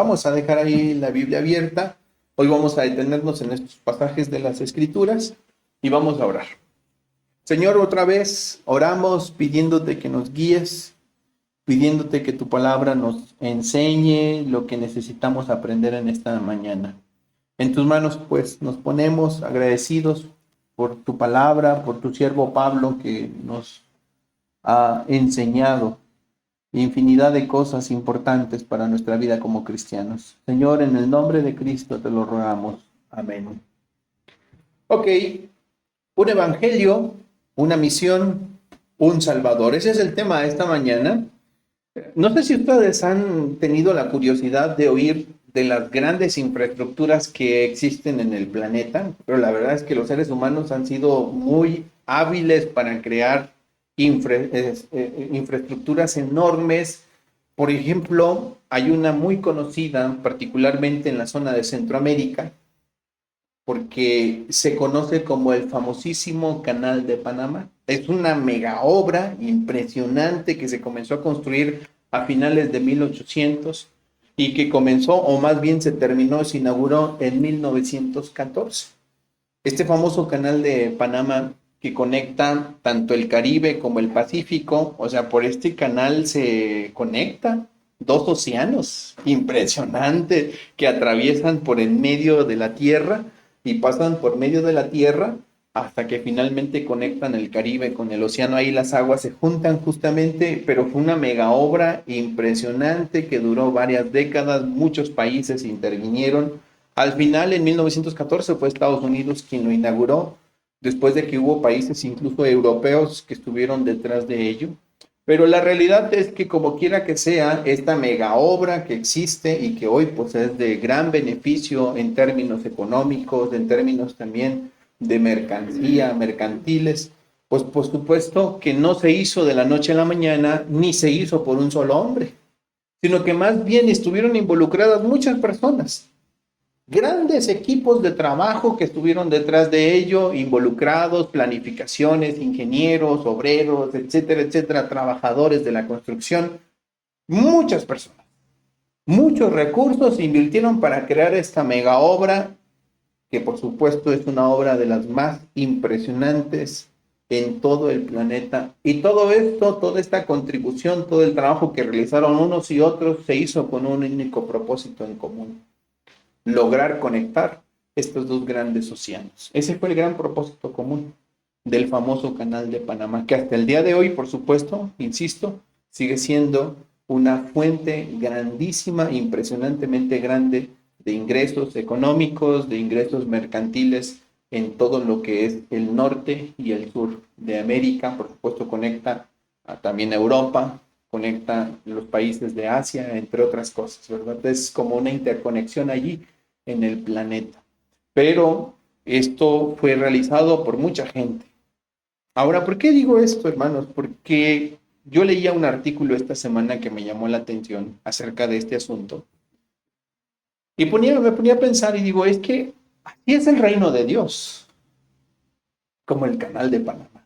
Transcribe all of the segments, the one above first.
Vamos a dejar ahí la Biblia abierta. Hoy vamos a detenernos en estos pasajes de las Escrituras y vamos a orar. Señor, otra vez oramos pidiéndote que nos guíes, pidiéndote que tu palabra nos enseñe lo que necesitamos aprender en esta mañana. En tus manos, pues, nos ponemos agradecidos por tu palabra, por tu siervo Pablo, que nos ha enseñado infinidad de cosas importantes para nuestra vida como cristianos. Señor, en el nombre de Cristo te lo rogamos. Amén. Ok, un evangelio, una misión, un salvador. Ese es el tema de esta mañana. No sé si ustedes han tenido la curiosidad de oír de las grandes infraestructuras que existen en el planeta, pero la verdad es que los seres humanos han sido muy hábiles para crear infraestructuras enormes. Por ejemplo, hay una muy conocida, particularmente en la zona de Centroamérica, porque se conoce como el famosísimo Canal de Panamá. Es una mega obra impresionante que se comenzó a construir a finales de 1800 y que comenzó, o más bien se terminó, se inauguró en 1914. Este famoso Canal de Panamá que conecta tanto el Caribe como el Pacífico, o sea, por este canal se conecta dos océanos impresionantes que atraviesan por en medio de la Tierra y pasan por medio de la Tierra hasta que finalmente conectan el Caribe con el océano. Ahí las aguas se juntan justamente, pero fue una mega obra impresionante que duró varias décadas, muchos países intervinieron. Al final, en 1914, fue Estados Unidos quien lo inauguró, después de que hubo países incluso europeos que estuvieron detrás de ello. Pero la realidad es que como quiera que sea, esta mega obra que existe y que hoy pues es de gran beneficio en términos económicos, en términos también de mercancía, mercantiles, pues por supuesto que no se hizo de la noche a la mañana, ni se hizo por un solo hombre, sino que más bien estuvieron involucradas muchas personas. Grandes equipos de trabajo que estuvieron detrás de ello, involucrados, planificaciones, ingenieros, obreros, etcétera, etcétera, trabajadores de la construcción, muchas personas, muchos recursos se invirtieron para crear esta mega obra, que por supuesto es una obra de las más impresionantes en todo el planeta. Y todo esto, toda esta contribución, todo el trabajo que realizaron unos y otros se hizo con un único propósito en común: lograr conectar estos dos grandes océanos. Ese fue el gran propósito común del famoso Canal de Panamá, que hasta el día de hoy, por supuesto, insisto, sigue siendo una fuente grandísima, impresionantemente grande de ingresos económicos, de ingresos mercantiles en todo lo que es el norte y el sur de América. Por supuesto, conecta también a Europa, conecta los países de Asia, entre otras cosas, ¿verdad? Es como una interconexión allí en el planeta. Pero esto fue realizado por mucha gente. Ahora, ¿por qué digo esto, hermanos? Porque yo leía un artículo esta semana que me llamó la atención acerca de este asunto. Y me ponía a pensar y digo, es que así es el reino de Dios, como el Canal de Panamá.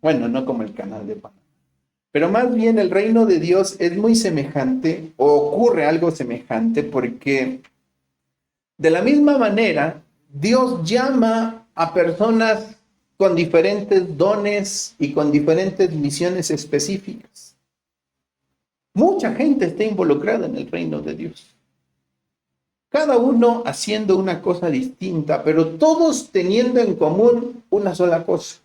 Bueno, no como el Canal de Panamá, pero más bien el reino de Dios es muy semejante, o ocurre algo semejante, porque de la misma manera, Dios llama a personas con diferentes dones y con diferentes misiones específicas. Mucha gente está involucrada en el reino de Dios. Cada uno haciendo una cosa distinta, pero todos teniendo en común una sola cosa: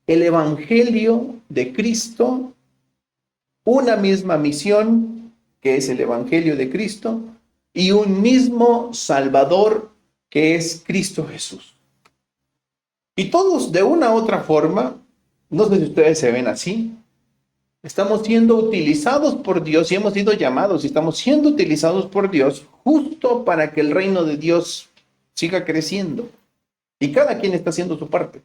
el evangelio de Cristo, una misma misión, que es el evangelio de Cristo, y un mismo Salvador, que es Cristo Jesús. Y todos de una u otra forma, no sé si ustedes se ven así, estamos siendo utilizados por Dios y hemos sido llamados y estamos siendo utilizados por Dios justo para que el reino de Dios siga creciendo. Y cada quien está haciendo su parte.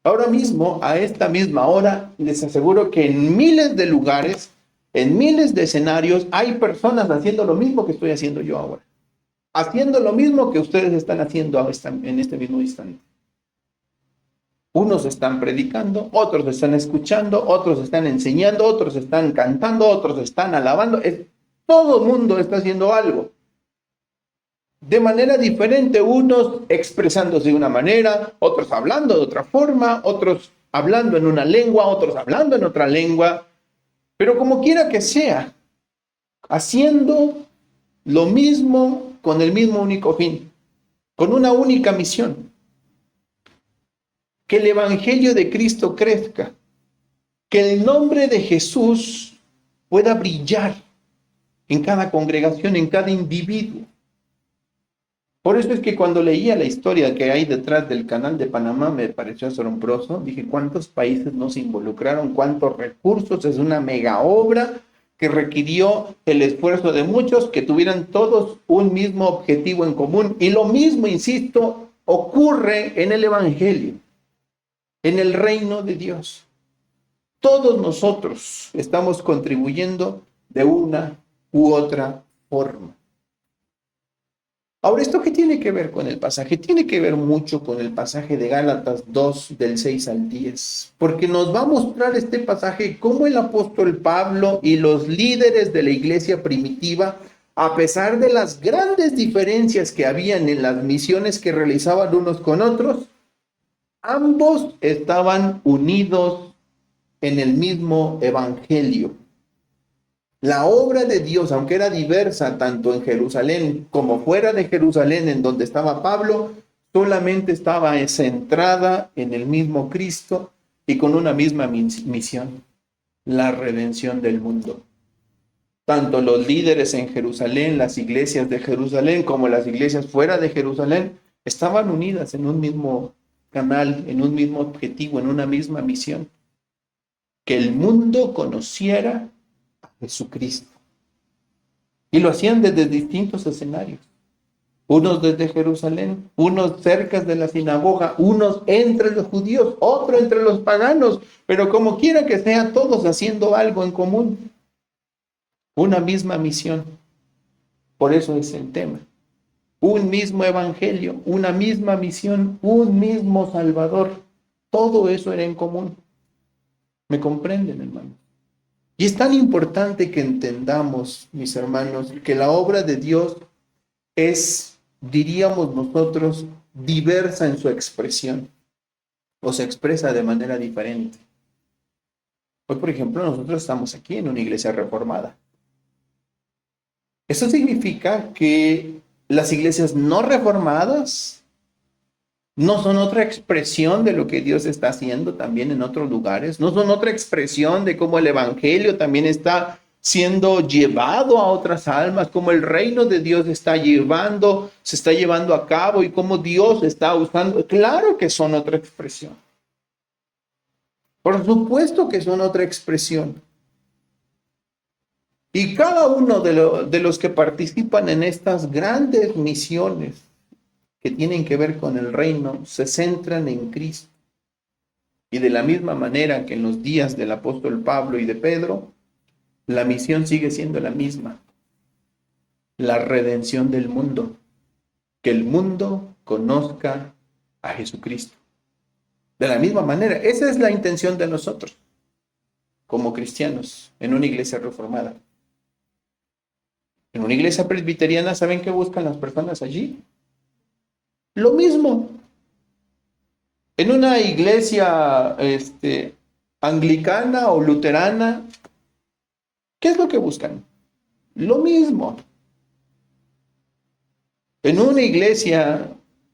Ahora mismo, a esta misma hora, les aseguro que en miles de lugares, en miles de escenarios, hay personas haciendo lo mismo que estoy haciendo yo ahora. Haciendo lo mismo que ustedes están haciendo en este mismo instante. Unos están predicando, otros están escuchando, otros están enseñando, otros están cantando, otros están alabando. Todo mundo está haciendo algo. De manera diferente, unos expresándose de una manera, otros hablando de otra forma, otros hablando en una lengua, otros hablando en otra lengua, pero como quiera que sea, haciendo lo mismo con el mismo único fin, con una única misión: que el Evangelio de Cristo crezca, que el nombre de Jesús pueda brillar en cada congregación, en cada individuo. Por eso es que cuando leía la historia que hay detrás del Canal de Panamá me pareció asombroso. Dije, ¿cuántos países no se involucraron? ¿Cuántos recursos? Es una mega obra que requirió el esfuerzo de muchos, que tuvieran todos un mismo objetivo en común. Y lo mismo, insisto, ocurre en el Evangelio, en el reino de Dios. Todos nosotros estamos contribuyendo de una u otra forma. Ahora, ¿esto qué tiene que ver con el pasaje? Tiene que ver mucho con el pasaje de Gálatas 2, del 6 al 10, porque nos va a mostrar este pasaje cómo el apóstol Pablo y los líderes de la iglesia primitiva, a pesar de las grandes diferencias que habían en las misiones que realizaban unos con otros, ambos estaban unidos en el mismo evangelio. La obra de Dios, aunque era diversa tanto en Jerusalén como fuera de Jerusalén, en donde estaba Pablo, solamente estaba centrada en el mismo Cristo y con una misma misión: la redención del mundo. Tanto los líderes en Jerusalén, las iglesias de Jerusalén, como las iglesias fuera de Jerusalén, estaban unidas en un mismo canal, en un mismo objetivo, en una misma misión: que el mundo conociera a Jesucristo. Y lo hacían desde distintos escenarios. Unos desde Jerusalén, unos cerca de la sinagoga, unos entre los judíos, otro entre los paganos, pero como quiera que sea, todos haciendo algo en común. Una misma misión. Por eso es el tema. Un mismo evangelio, una misma misión, un mismo Salvador. Todo eso era en común. ¿Me comprenden, hermanos? Y es tan importante que entendamos, mis hermanos, que la obra de Dios es, diríamos nosotros, diversa en su expresión, o se expresa de manera diferente. Hoy, por ejemplo, nosotros estamos aquí en una iglesia reformada. Eso significa que las iglesias no reformadas no son otra expresión de lo que Dios está haciendo también en otros lugares, no son otra expresión de cómo el evangelio también está siendo llevado a otras almas, cómo el reino de Dios se está llevando a cabo y cómo Dios está usando. Claro que son otra expresión. Por supuesto que son otra expresión. Y cada uno de los que participan en estas grandes misiones que tienen que ver con el reino se centran en Cristo. Y de la misma manera que en los días del apóstol Pablo y de Pedro, la misión sigue siendo la misma: la redención del mundo, que el mundo conozca a Jesucristo. De la misma manera, esa es la intención de nosotros, como cristianos, en una iglesia reformada. En una iglesia presbiteriana, ¿saben qué buscan las personas allí? Lo mismo. En una iglesia anglicana o luterana, ¿qué es lo que buscan? Lo mismo. En una iglesia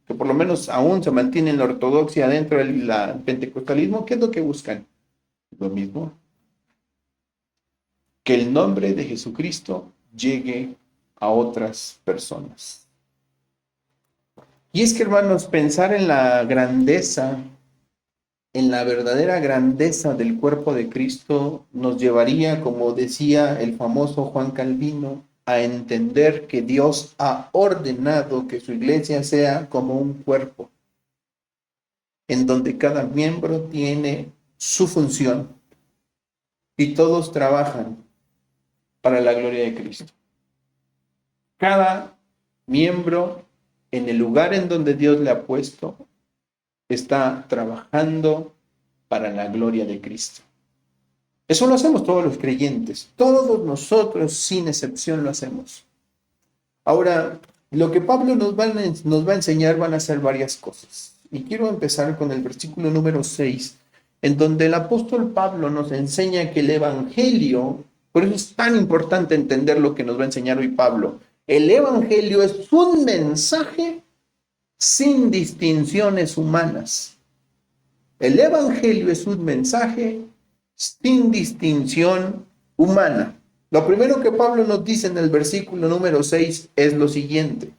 que por lo menos aún se mantiene en la ortodoxia dentro del pentecostalismo, ¿qué es lo que buscan? Lo mismo. Que el nombre de Jesucristo llegue a otras personas. Y es que, hermanos, pensar en la grandeza, en la verdadera grandeza del cuerpo de Cristo, nos llevaría, como decía el famoso Juan Calvino, a entender que Dios ha ordenado que su iglesia sea como un cuerpo, en donde cada miembro tiene su función y todos trabajan para la gloria de Cristo. Cada miembro, en el lugar en donde Dios le ha puesto, está trabajando para la gloria de Cristo. Eso lo hacemos todos los creyentes. Todos nosotros, sin excepción, lo hacemos. Ahora, lo que Pablo nos va a enseñar van a ser varias cosas. Y quiero empezar con el versículo número 6, en donde el apóstol Pablo nos enseña que el evangelio, por eso es tan importante entender lo que nos va a enseñar hoy Pablo. El evangelio es un mensaje sin distinciones humanas. El evangelio es un mensaje sin distinción humana. Lo primero que Pablo nos dice en el versículo número 6 es lo siguiente.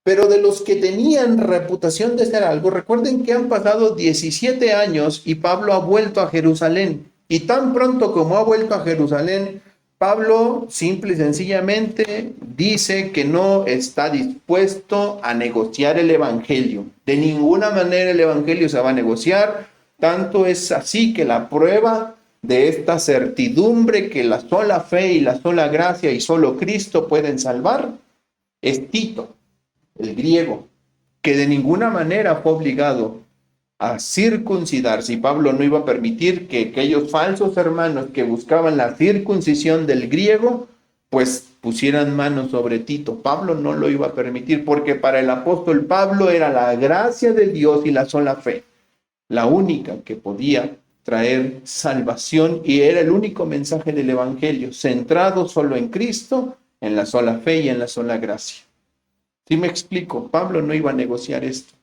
Pero de los que tenían reputación de ser algo, recuerden que han pasado 17 años y Pablo ha vuelto a Jerusalén. Y tan pronto como ha vuelto a Jerusalén, Pablo simple y sencillamente dice que no está dispuesto a negociar el evangelio. De ninguna manera el evangelio se va a negociar. Tanto es así que la prueba de esta certidumbre que la sola fe y la sola gracia y solo Cristo pueden salvar es Tito, el griego, que de ninguna manera fue obligado a circuncidarse, y Pablo no iba a permitir que aquellos falsos hermanos que buscaban la circuncisión del griego, pues pusieran manos sobre Tito. Pablo no lo iba a permitir, porque para el apóstol Pablo era la gracia de Dios y la sola fe, la única que podía traer salvación, y era el único mensaje del evangelio, centrado solo en Cristo, en la sola fe y en la sola gracia. ¿Sí me explico? Pablo no iba a negociar esto.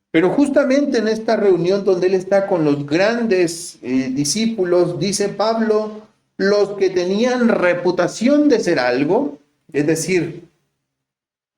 Pero justamente en esta reunión donde él está con los grandes discípulos, dice Pablo, los que tenían reputación de ser algo, es decir,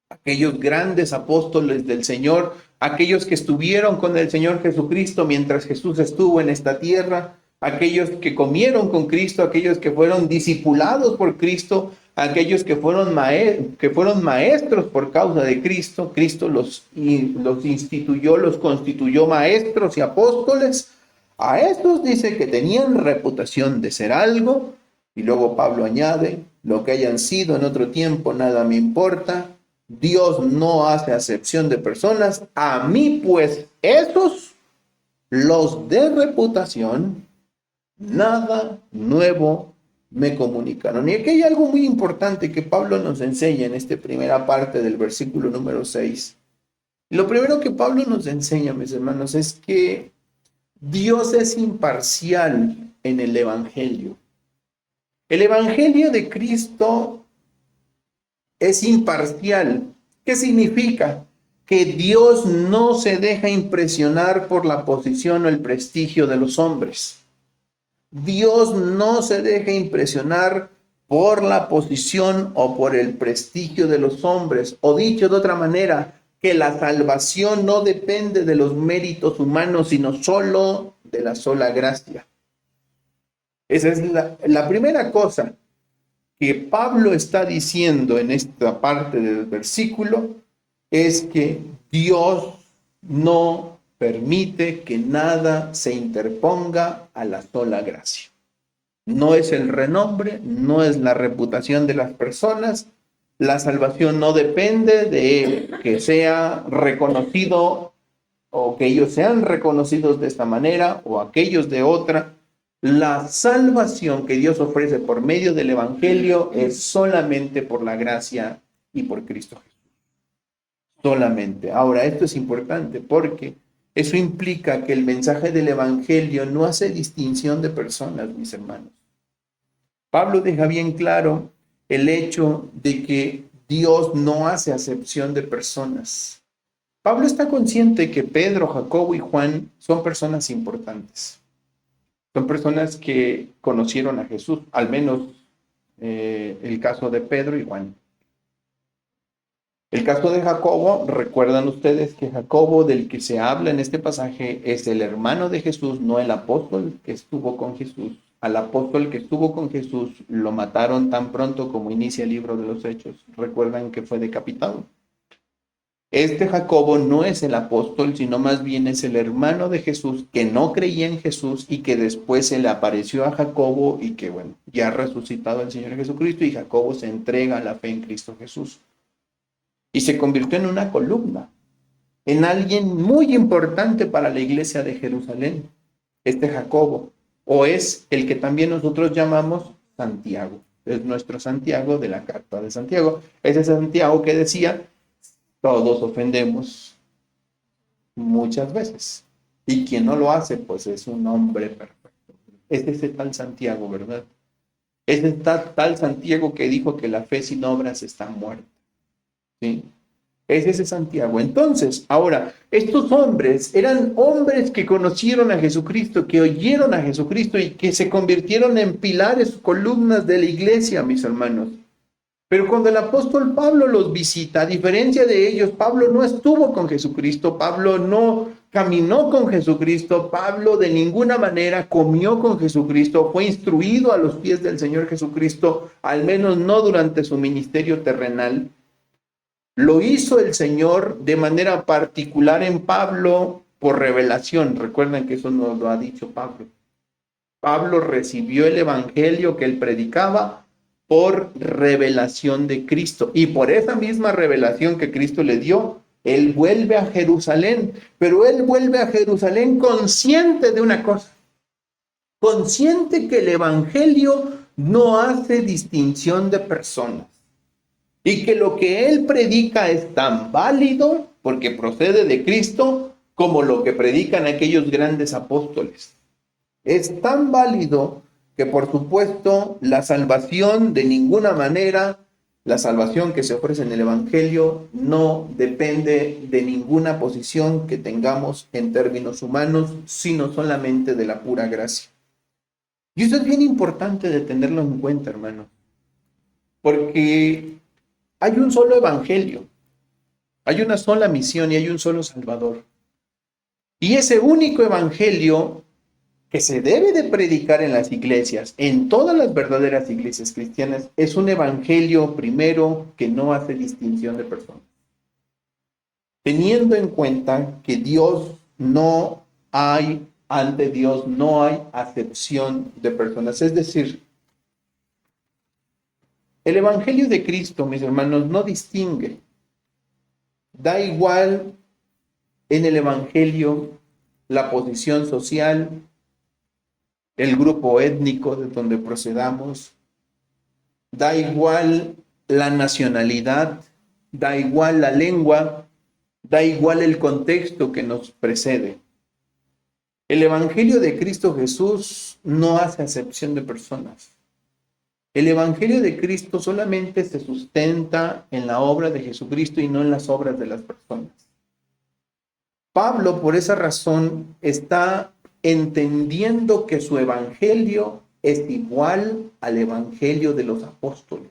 aquellos grandes apóstoles del Señor, aquellos que estuvieron con el Señor Jesucristo mientras Jesús estuvo en esta tierra, aquellos que comieron con Cristo, aquellos que fueron discipulados por Cristo, aquellos que fueron maestros por causa de Cristo. Cristo los instituyó, los constituyó maestros y apóstoles. A estos dice que tenían reputación de ser algo, y luego Pablo añade, lo que hayan sido en otro tiempo nada me importa, Dios no hace acepción de personas, a mí pues esos, los de reputación, nada nuevo me comunicaron. Y aquí hay algo muy importante que Pablo nos enseña en esta primera parte del versículo número 6. Lo primero que Pablo nos enseña, mis hermanos, es que Dios es imparcial en el evangelio. El evangelio de Cristo es imparcial. ¿Qué significa? Que Dios no se deja impresionar por la posición o el prestigio de los hombres. Dios no se deja impresionar por la posición o por el prestigio de los hombres. O dicho de otra manera, que la salvación no depende de los méritos humanos, sino solo de la sola gracia. Esa es la primera cosa que Pablo está diciendo en esta parte del versículo, es que Dios no permite que nada se interponga a la sola gracia. No es el renombre, no es la reputación de las personas. La salvación no depende de que sea reconocido o que ellos sean reconocidos de esta manera o aquellos de otra. La salvación que Dios ofrece por medio del evangelio es solamente por la gracia y por Cristo Jesús. Solamente. Ahora, esto es importante porque eso implica que el mensaje del evangelio no hace distinción de personas, mis hermanos. Pablo deja bien claro el hecho de que Dios no hace acepción de personas. Pablo está consciente que Pedro, Jacobo y Juan son personas importantes. Son personas que conocieron a Jesús, al menos el caso de Pedro y Juan. El caso de Jacobo, recuerdan ustedes que Jacobo, del que se habla en este pasaje, es el hermano de Jesús, no el apóstol que estuvo con Jesús. Al apóstol que estuvo con Jesús lo mataron tan pronto como inicia el libro de los Hechos. Recuerdan que fue decapitado. Este Jacobo no es el apóstol, sino más bien es el hermano de Jesús que no creía en Jesús y que después se le apareció a Jacobo y que, bueno, ya ha resucitado el Señor Jesucristo y Jacobo se entrega a la fe en Cristo Jesús. Y se convirtió en una columna, en alguien muy importante para la iglesia de Jerusalén, este Jacobo. o es el que también nosotros llamamos Santiago. Es nuestro Santiago de la carta de Santiago. Ese Santiago que decía, todos ofendemos muchas veces. Y quien no lo hace, pues es un hombre perfecto. Es ese tal Santiago, ¿verdad? Es ese tal Santiago que dijo que la fe sin obras está muerta. ¿Sí? Es ese Santiago. Entonces, ahora, estos hombres eran hombres que conocieron a Jesucristo, que oyeron a Jesucristo y que se convirtieron en pilares, columnas de la iglesia, mis hermanos. Pero cuando el apóstol Pablo los visita, a diferencia de ellos, Pablo no estuvo con Jesucristo, Pablo no caminó con Jesucristo, Pablo de ninguna manera comió con Jesucristo, fue instruido a los pies del Señor Jesucristo, al menos no durante su ministerio terrenal. Lo hizo el Señor de manera particular en Pablo por revelación. Recuerden que eso nos lo ha dicho Pablo. Pablo recibió el evangelio que él predicaba por revelación de Cristo. Y por esa misma revelación que Cristo le dio, él vuelve a Jerusalén. Pero él vuelve a Jerusalén consciente de una cosa. Consciente que el evangelio no hace distinción de personas. Y que lo que él predica es tan válido, porque procede de Cristo, como lo que predican aquellos grandes apóstoles. Es tan válido que, por supuesto, la salvación de ninguna manera, la salvación que se ofrece en el Evangelio, no depende de ninguna posición que tengamos en términos humanos, sino solamente de la pura gracia. Y eso es bien importante de tenerlo en cuenta, hermano, porque hay un solo evangelio, hay una sola misión y hay un solo Salvador. Y ese único evangelio que se debe de predicar en las iglesias, en todas las verdaderas iglesias cristianas, es un evangelio primero que no hace distinción de personas. Teniendo en cuenta que ante Dios no hay acepción de personas. Es decir, el evangelio de Cristo, mis hermanos, no distingue. Da igual en el evangelio la posición social, el grupo étnico de donde procedamos, da igual la nacionalidad, da igual la lengua, da igual el contexto que nos precede. El evangelio de Cristo Jesús no hace acepción de personas. El evangelio de Cristo solamente se sustenta en la obra de Jesucristo y no en las obras de las personas. Pablo, por esa razón, está entendiendo que su evangelio es igual al evangelio de los apóstoles.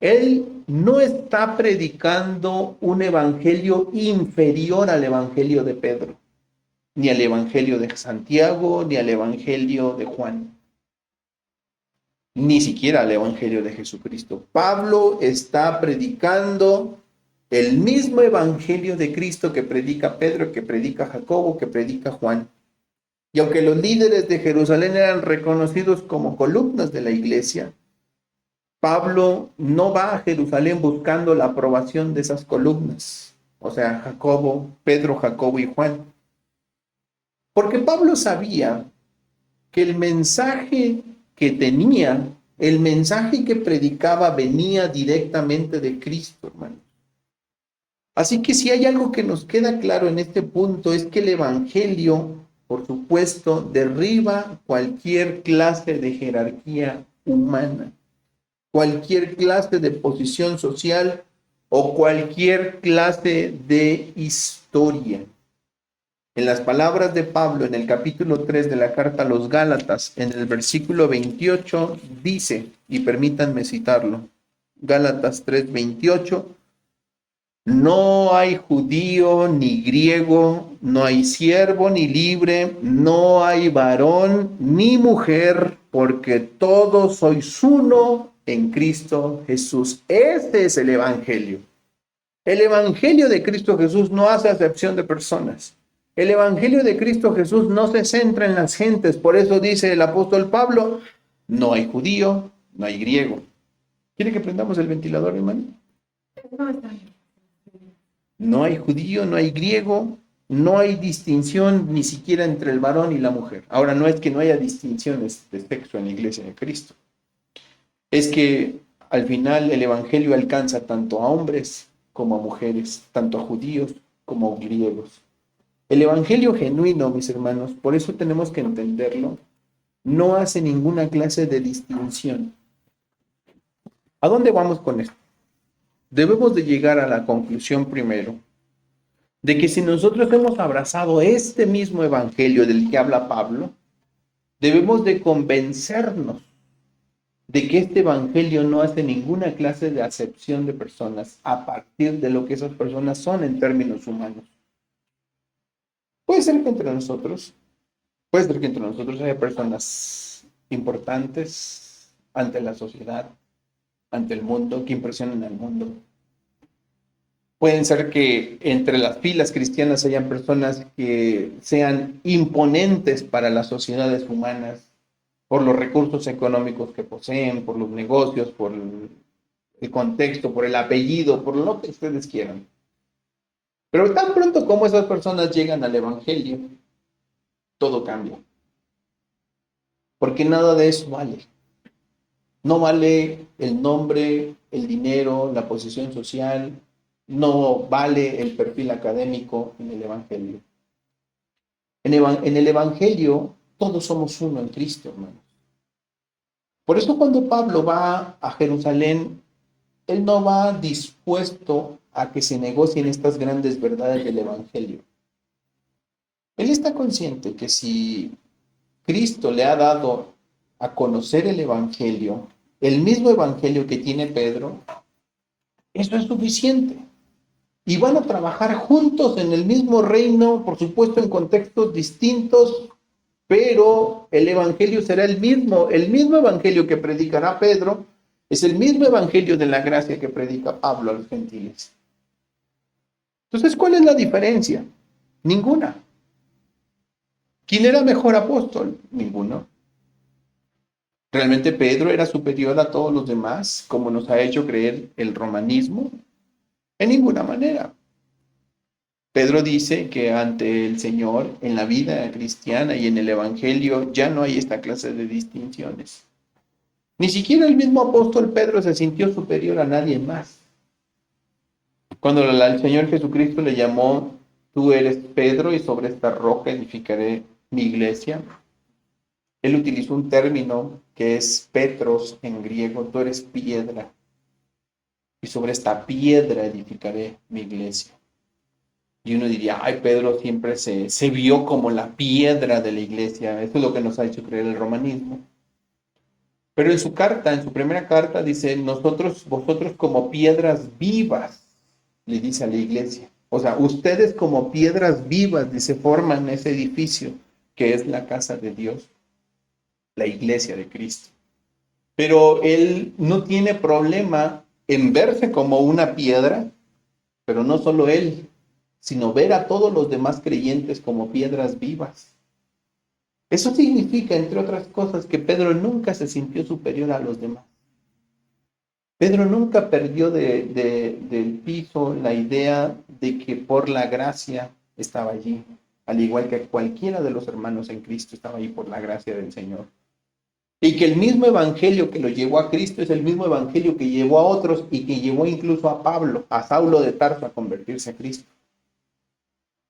Él no está predicando un evangelio inferior al evangelio de Pedro, ni al evangelio de Santiago, ni al evangelio de Juan, ni siquiera al evangelio de Jesucristo. Pablo está predicando el mismo evangelio de Cristo que predica Pedro, que predica Jacobo, que predica Juan. Y aunque los líderes de Jerusalén eran reconocidos como columnas de la iglesia, Pablo no va a Jerusalén buscando la aprobación de esas columnas, o sea, Pedro, Jacobo y Juan. Porque Pablo sabía que el mensaje que tenía, el mensaje que predicaba venía directamente de Cristo, hermano. Así que si hay algo que nos queda claro en este punto es que el evangelio, por supuesto, derriba cualquier clase de jerarquía humana, cualquier clase de posición social o cualquier clase de historia. En las palabras de Pablo en el capítulo 3 de la carta a los Gálatas, en el versículo 28, dice, y permítanme citarlo, Gálatas 3:28, no hay judío ni griego, no hay siervo ni libre, no hay varón ni mujer, porque todos sois uno en Cristo Jesús. Ese es el evangelio. El evangelio de Cristo Jesús no hace acepción de personas. El evangelio de Cristo Jesús no se centra en las gentes. Por eso dice el apóstol Pablo, no hay judío, no hay griego. ¿Quiere que prendamos el ventilador, hermano? No hay judío, no hay griego, no hay distinción ni siquiera entre el varón y la mujer. Ahora, no es que no haya distinciones de sexo en la iglesia de Cristo. Es que al final el evangelio alcanza tanto a hombres como a mujeres, tanto a judíos como a griegos. El evangelio genuino, mis hermanos, por eso tenemos que entenderlo, no hace ninguna clase de distinción. ¿A dónde vamos con esto? Debemos de llegar a la conclusión primero de que si nosotros hemos abrazado este mismo evangelio del que habla Pablo, debemos de convencernos de que este evangelio no hace ninguna clase de acepción de personas a partir de lo que esas personas son en términos humanos. Puede ser que entre nosotros haya personas importantes ante la sociedad, ante el mundo, que impresionen al mundo. Pueden ser que entre las filas cristianas hayan personas que sean imponentes para las sociedades humanas por los recursos económicos que poseen, por los negocios, por el contexto, por el apellido, por lo que ustedes quieran. Pero tan pronto como esas personas llegan al evangelio, todo cambia. Porque nada de eso vale. No vale el nombre, el dinero, la posición social, no vale el perfil académico en el evangelio. En el evangelio todos somos uno en Cristo, hermanos. Por eso cuando Pablo va a Jerusalén, él no va dispuesto a que se negocien estas grandes verdades del evangelio. Él está consciente que si Cristo le ha dado a conocer el mismo evangelio que tiene Pedro, eso es suficiente. Y van a trabajar juntos en el mismo reino, por supuesto en contextos distintos, pero el evangelio será el mismo evangelio que predicará Pedro, es el mismo evangelio de la gracia que predica Pablo a los gentiles. Entonces, ¿cuál es la diferencia? Ninguna. ¿Quién era mejor apóstol? Ninguno. ¿Realmente Pedro era superior a todos los demás, como nos ha hecho creer el romanismo? En ninguna manera. Pedro dice que ante el Señor, en la vida cristiana y en el Evangelio, ya no hay esta clase de distinciones. Ni siquiera el mismo apóstol Pedro se sintió superior a nadie más. Cuando el Señor Jesucristo le llamó, tú eres Pedro y sobre esta roca edificaré mi iglesia, él utilizó un término que es Petros en griego, tú eres piedra, y sobre esta piedra edificaré mi iglesia. Y uno diría, ay, Pedro siempre se vio como la piedra de la iglesia. Eso es lo que nos ha hecho creer el romanismo. Pero en su primera carta, dice, vosotros como piedras vivas, le dice a la iglesia. O sea, ustedes como piedras vivas, dice, forman ese edificio que es la casa de Dios, la iglesia de Cristo. Pero él no tiene problema en verse como una piedra, pero no solo él, sino ver a todos los demás creyentes como piedras vivas. Eso significa, entre otras cosas, que Pedro nunca se sintió superior a los demás. Pedro nunca perdió del piso la idea de que por la gracia estaba allí, al igual que cualquiera de los hermanos en Cristo estaba ahí por la gracia del Señor. Y que el mismo evangelio que lo llevó a Cristo es el mismo evangelio que llevó a otros y que llevó incluso a Pablo, a Saulo de Tarso, a convertirse a Cristo.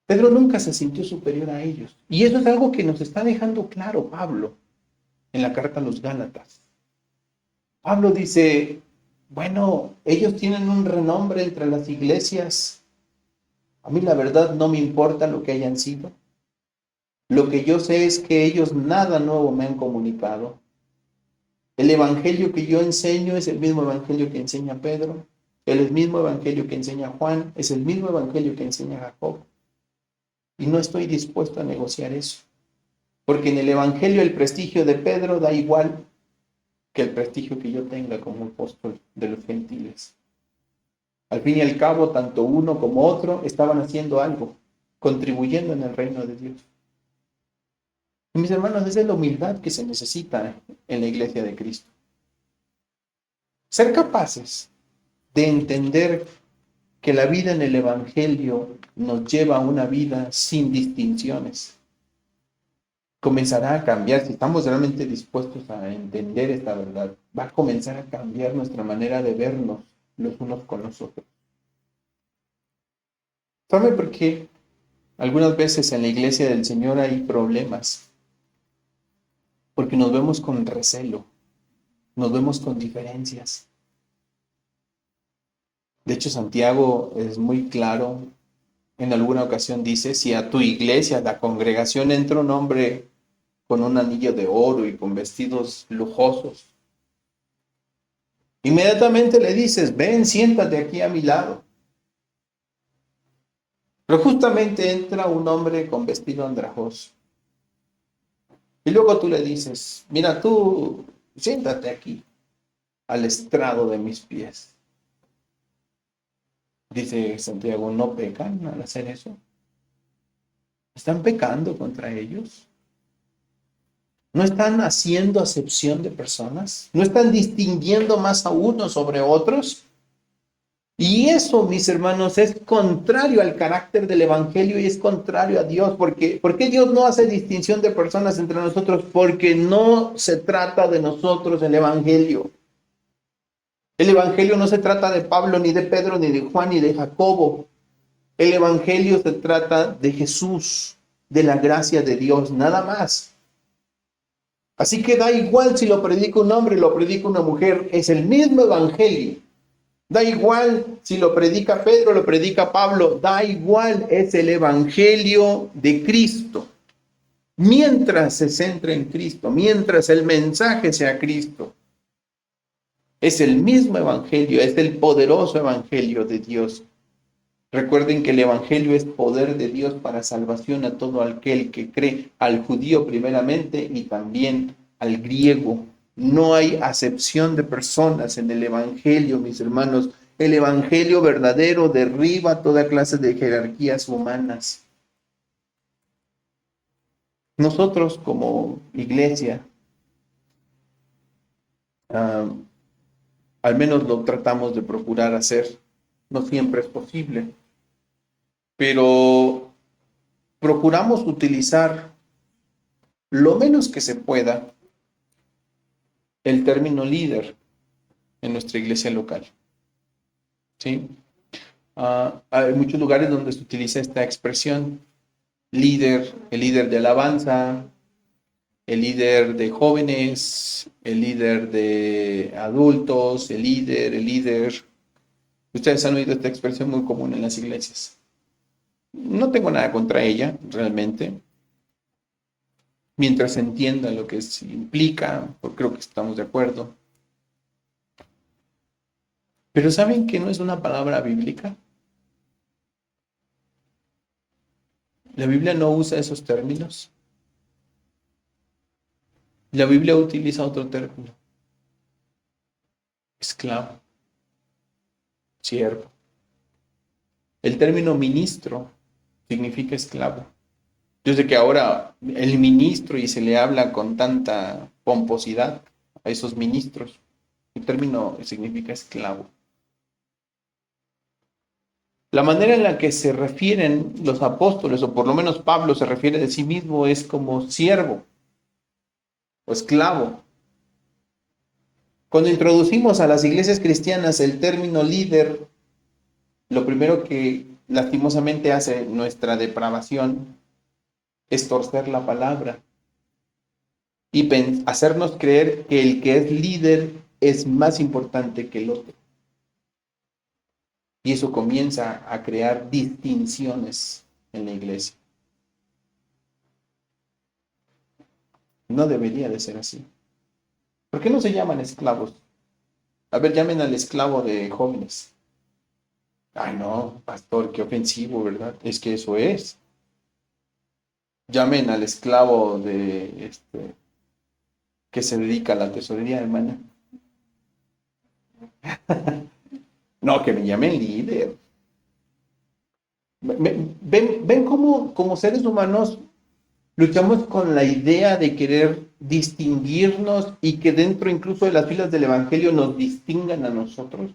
Pedro nunca se sintió superior a ellos. Y eso es algo que nos está dejando claro Pablo en la carta a los Gálatas. Pablo dice, bueno, ellos tienen un renombre entre las iglesias. A mí la verdad no me importa lo que hayan sido. Lo que yo sé es que ellos nada nuevo me han comunicado. El evangelio que yo enseño es el mismo evangelio que enseña Pedro. El mismo evangelio que enseña Juan. Es el mismo evangelio que enseña Jacob. Y no estoy dispuesto a negociar eso. Porque en el evangelio el prestigio de Pedro da igual que el prestigio que yo tenga como apóstol de los gentiles. Al fin y al cabo, tanto uno como otro estaban haciendo algo, contribuyendo en el reino de Dios. Y mis hermanos, esa es la humildad que se necesita en la iglesia de Cristo. Ser capaces de entender que la vida en el Evangelio nos lleva a una vida sin distinciones. Comenzará a cambiar, si estamos realmente dispuestos a entender esta verdad, va a comenzar a cambiar nuestra manera de vernos los unos con los otros. ¿Sabe por qué? Algunas veces en la iglesia del Señor hay problemas, porque nos vemos con recelo, nos vemos con diferencias. De hecho, Santiago es muy claro, en alguna ocasión dice, si a tu iglesia, a la congregación, entra un hombre con un anillo de oro y con vestidos lujosos, inmediatamente le dices, ven, siéntate aquí a mi lado. Pero justamente entra un hombre con vestido andrajoso. Y luego tú le dices, mira, tú siéntate aquí, al estrado de mis pies. Dice Santiago, ¿no pecan al hacer eso? ¿Están pecando contra ellos? ¿No están haciendo acepción de personas? ¿No están distinguiendo más a unos sobre otros? Y eso, mis hermanos, es contrario al carácter del Evangelio y es contrario a Dios. ¿Por qué Dios no hace distinción de personas entre nosotros? Porque no se trata de nosotros el Evangelio. El Evangelio no se trata de Pablo, ni de Pedro, ni de Juan, ni de Jacobo. El Evangelio se trata de Jesús, de la gracia de Dios, nada más. Así que da igual si lo predica un hombre o lo predica una mujer, es el mismo Evangelio. Da igual si lo predica Pedro o lo predica Pablo, da igual, es el Evangelio de Cristo. Mientras se centre en Cristo, mientras el mensaje sea Cristo, es el mismo Evangelio, es el poderoso Evangelio de Dios. Recuerden que el Evangelio es poder de Dios para salvación a todo aquel que cree, al judío primeramente y también al griego. No hay acepción de personas en el Evangelio, mis hermanos. El Evangelio verdadero derriba toda clase de jerarquías humanas. Nosotros como iglesia, al menos lo tratamos de procurar hacer. No siempre es posible, pero procuramos utilizar lo menos que se pueda el término líder en nuestra iglesia local. ¿Sí? Hay muchos lugares donde se utiliza esta expresión, líder, el líder de alabanza, el líder de jóvenes, el líder de adultos, el líder. Ustedes han oído esta expresión muy común en las iglesias. No tengo nada contra ella, realmente. Mientras entienda lo que implica, porque creo que estamos de acuerdo. Pero ¿saben que no es una palabra bíblica? La Biblia no usa esos términos. La Biblia utiliza otro término. Esclavo, siervo. El término ministro significa esclavo. Yo sé que ahora el ministro y se le habla con tanta pomposidad a esos ministros. El término significa esclavo. La manera en la que se refieren los apóstoles, o por lo menos Pablo se refiere de sí mismo, es como siervo o esclavo. Cuando introducimos a las iglesias cristianas el término líder, lo primero que lastimosamente hace nuestra depravación es torcer la palabra y hacernos creer que el que es líder es más importante que el otro. Y eso comienza a crear distinciones en la iglesia. No debería de ser así. ¿Por qué no se llaman esclavos? A ver, llamen al esclavo de jóvenes. Ay, no, pastor, qué ofensivo, ¿verdad? Es que eso es. Llamen al esclavo de que se dedica a la tesorería, hermana. No, que me llamen líder. ¿Ven cómo como seres humanos luchamos con la idea de querer distinguirnos y que dentro incluso de las filas del Evangelio nos distingan a nosotros?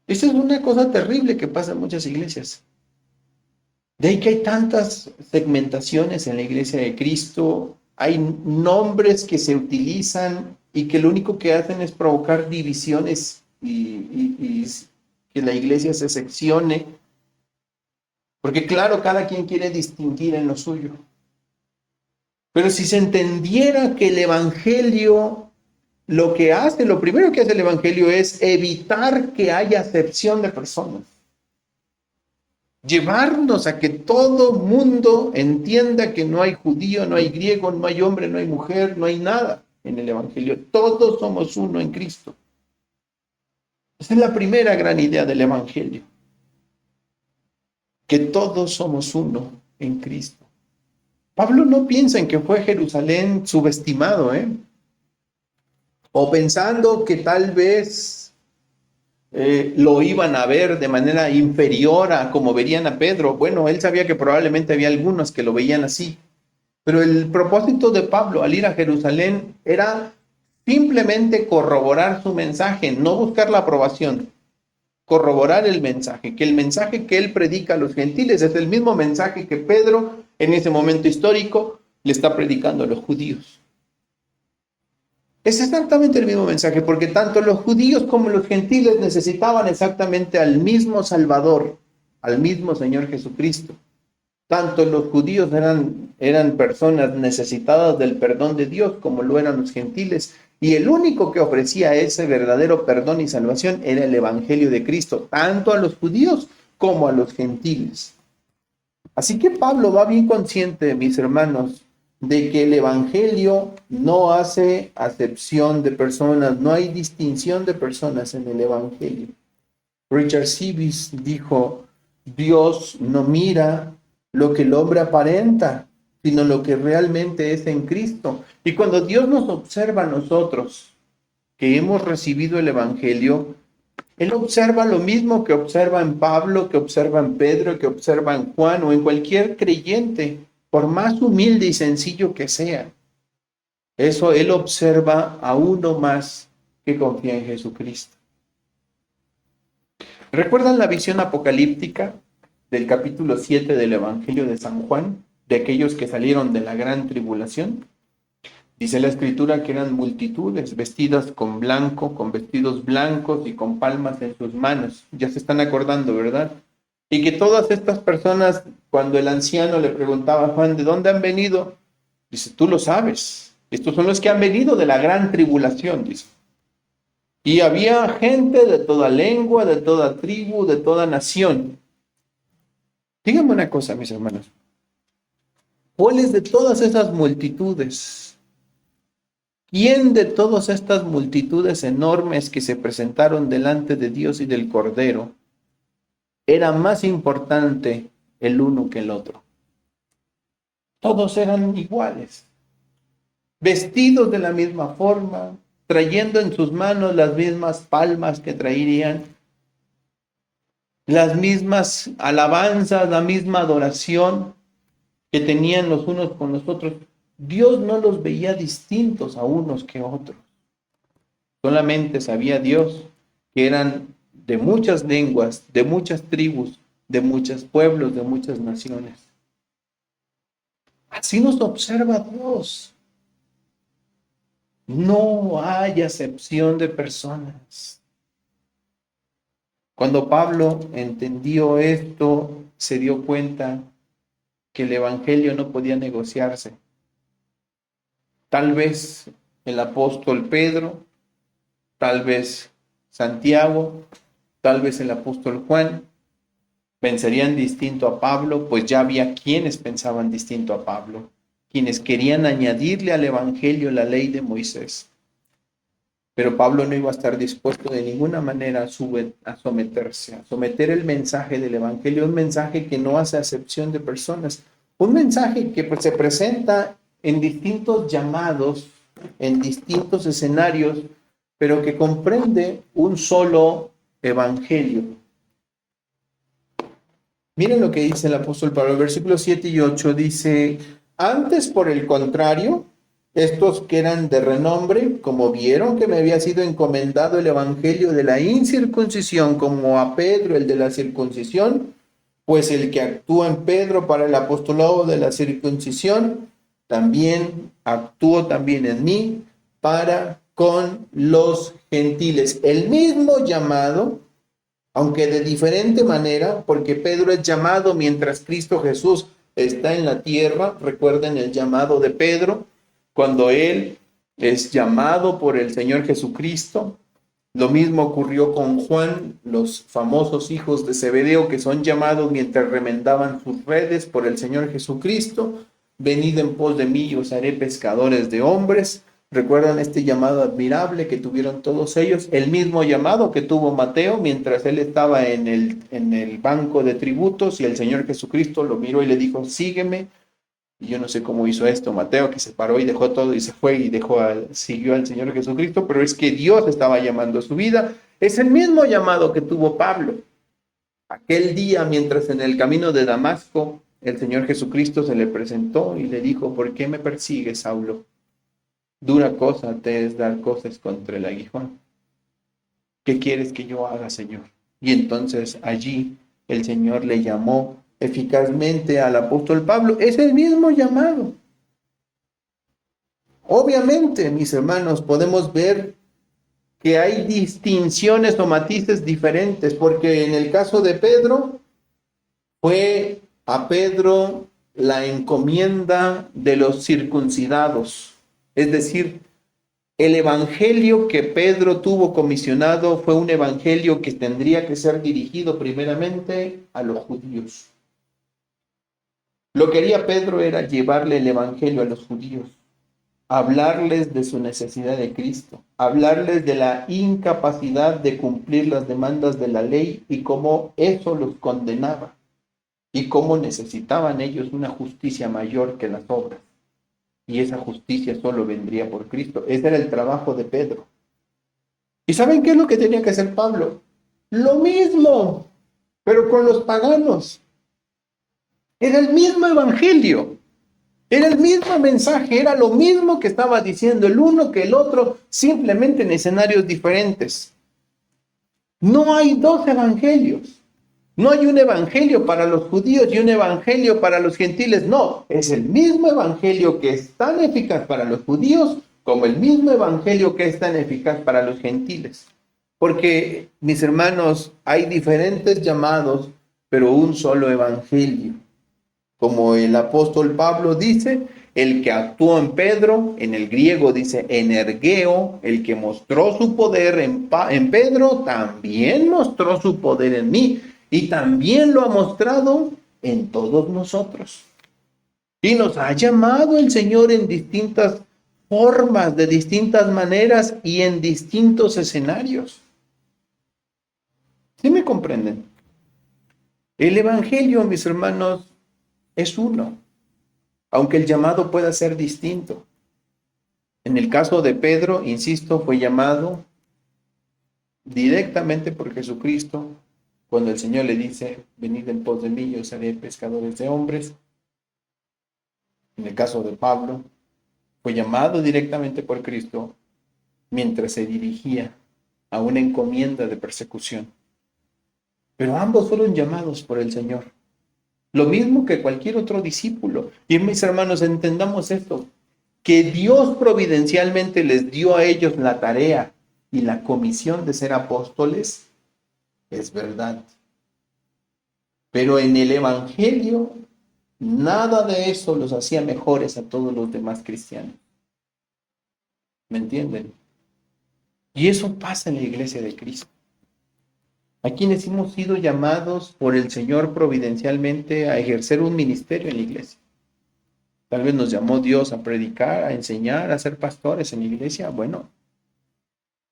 Esa es una cosa terrible que pasa en muchas iglesias. De ahí que hay tantas segmentaciones en la iglesia de Cristo, hay nombres que se utilizan y que lo único que hacen es provocar divisiones y que la iglesia se seccione, porque claro, cada quien quiere distinguir en lo suyo. Pero si se entendiera que el evangelio lo que hace, lo primero que hace el evangelio es evitar que haya acepción de personas. Llevarnos a que todo mundo entienda que no hay judío, no hay griego, no hay hombre, no hay mujer, no hay nada en el evangelio. Todos somos uno en Cristo. Esa es la primera gran idea del evangelio. Que todos somos uno en Cristo. Pablo no piensa en que fue Jerusalén subestimado, o pensando que tal vez lo iban a ver de manera inferior a como verían a Pedro. Bueno, él sabía que probablemente había algunos que lo veían así, pero el propósito de Pablo al ir a Jerusalén era simplemente corroborar su mensaje, no buscar la aprobación, corroborar el mensaje, que el mensaje que él predica a los gentiles es el mismo mensaje que Pedro en ese momento histórico le está predicando a los judíos. Es exactamente el mismo mensaje, porque tanto los judíos como los gentiles necesitaban exactamente al mismo Salvador, al mismo Señor Jesucristo. Tanto los judíos eran personas necesitadas del perdón de Dios como lo eran los gentiles. Y el único que ofrecía ese verdadero perdón y salvación era el Evangelio de Cristo, tanto a los judíos como a los gentiles. Así que Pablo va bien consciente, mis hermanos, de que el Evangelio no hace acepción de personas, no hay distinción de personas en el Evangelio. Richard Sibbes dijo, Dios no mira lo que el hombre aparenta, sino lo que realmente es en Cristo. Y cuando Dios nos observa a nosotros, que hemos recibido el Evangelio, Él observa lo mismo que observa en Pablo, que observa en Pedro, que observa en Juan o en cualquier creyente, por más humilde y sencillo que sea. Eso Él observa a uno más que confía en Jesucristo. ¿Recuerdan la visión apocalíptica del capítulo 7 del Evangelio de San Juan, de aquellos que salieron de la gran tribulación? Dice la escritura que eran multitudes vestidas con blanco, con vestidos blancos y con palmas en sus manos. Ya se están acordando, ¿verdad? Y que todas estas personas, cuando el anciano le preguntaba a Juan, ¿de dónde han venido? Dice, tú lo sabes. Estos son los que han venido de la gran tribulación, dice. Y había gente de toda lengua, de toda tribu, de toda nación. Díganme una cosa, mis hermanos. ¿Cuáles de todas esas multitudes? ¿Quién de todas estas multitudes enormes que se presentaron delante de Dios y del Cordero era más importante el uno que el otro? Todos eran iguales, vestidos de la misma forma, trayendo en sus manos las mismas palmas que traerían, las mismas alabanzas, la misma adoración que tenían los unos con los otros. Dios no los veía distintos a unos que otros. Solamente sabía Dios que eran de muchas lenguas, de muchas tribus, de muchos pueblos, de muchas naciones. Así nos observa Dios. No hay acepción de personas. Cuando Pablo entendió esto, se dio cuenta que el evangelio no podía negociarse. Tal vez el apóstol Pedro, tal vez Santiago, tal vez el apóstol Juan pensarían distinto a Pablo, pues ya había quienes pensaban distinto a Pablo, quienes querían añadirle al evangelio la ley de Moisés. Pero Pablo no iba a estar dispuesto de ninguna manera a someterse, a someter el mensaje del evangelio, un mensaje que no hace acepción de personas, un mensaje que se presenta en distintos llamados, en distintos escenarios, pero que comprende un solo evangelio. Miren lo que dice el apóstol Pablo, versículos 7 y 8, dice, antes por el contrario, Estos que eran de renombre, como vieron que me había sido encomendado el evangelio de la incircuncisión, como a Pedro el de la circuncisión, pues el que actúa en Pedro para el apostolado de la circuncisión, también actuó también en mí para con los gentiles. El mismo llamado, aunque de diferente manera, porque Pedro es llamado mientras Cristo Jesús está en la tierra. Recuerden el llamado de Pedro, cuando él es llamado por el Señor Jesucristo. Lo mismo ocurrió con Juan, los famosos hijos de Zebedeo, que son llamados mientras remendaban sus redes por el Señor Jesucristo. Venid en pos de mí y os haré pescadores de hombres. ¿Recuerdan este llamado admirable que tuvieron todos ellos? El mismo llamado que tuvo Mateo mientras él estaba en el banco de tributos, y el Señor Jesucristo lo miró y le dijo, sígueme. Y yo no sé cómo hizo esto Mateo, que se paró y dejó todo y se fue y siguió al Señor Jesucristo, pero es que Dios estaba llamando a su vida. Es el mismo llamado que tuvo Pablo. Aquel día, mientras en el camino de Damasco, el Señor Jesucristo se le presentó y le dijo, ¿por qué me persigues, Saulo? Dura cosa te es dar cosas contra el aguijón. ¿Qué quieres que yo haga, Señor? Y entonces allí el Señor le llamó eficazmente al apóstol Pablo. Es el mismo llamado. Obviamente, mis hermanos, podemos ver que hay distinciones o matices diferentes, porque en el caso de Pedro, fue a Pedro la encomienda de los circuncidados. Es decir, el evangelio que Pedro tuvo comisionado fue un evangelio que tendría que ser dirigido primeramente a los judíos. Lo que haría Pedro era llevarle el evangelio a los judíos, hablarles de su necesidad de Cristo, hablarles de la incapacidad de cumplir las demandas de la ley y cómo eso los condenaba y cómo necesitaban ellos una justicia mayor que las obras. Y esa justicia solo vendría por Cristo. Ese era el trabajo de Pedro. ¿Y saben qué es lo que tenía que hacer Pablo? Lo mismo, pero con los paganos. Era el mismo evangelio. Era el mismo mensaje, era lo mismo que estaba diciendo el uno que el otro, simplemente en escenarios diferentes. No hay dos evangelios. No hay un evangelio para los judíos y un evangelio para los gentiles. No, es el mismo evangelio que es tan eficaz para los judíos como el mismo evangelio que es tan eficaz para los gentiles. Porque, mis hermanos, hay diferentes llamados, pero un solo evangelio. Como el apóstol Pablo dice, el que actuó en Pedro, en el griego dice energeo, el que mostró su poder en Pedro, también mostró su poder en mí y también lo ha mostrado en todos nosotros. Y nos ha llamado el Señor en distintas formas, de distintas maneras y en distintos escenarios. ¿Sí me comprenden? El Evangelio, mis hermanos, es uno, aunque el llamado pueda ser distinto. En el caso de Pedro, insisto, fue llamado directamente por Jesucristo, cuando el Señor le dice, venid en pos de mí, yo os haré pescadores de hombres. En el caso de Pablo, fue llamado directamente por Cristo mientras se dirigía a una encomienda de persecución. Pero ambos fueron llamados por el Señor. Lo mismo que cualquier otro discípulo. Y mis hermanos, entendamos esto, que Dios providencialmente les dio a ellos la tarea y la comisión de ser apóstoles, es verdad. Pero en el Evangelio, nada de eso los hacía mejores a todos los demás cristianos. ¿Me entienden? Y eso pasa en la iglesia de Cristo. A quienes hemos sido llamados por el Señor providencialmente a ejercer un ministerio en la iglesia. Tal vez nos llamó Dios a predicar, a enseñar, a ser pastores en la iglesia. Bueno,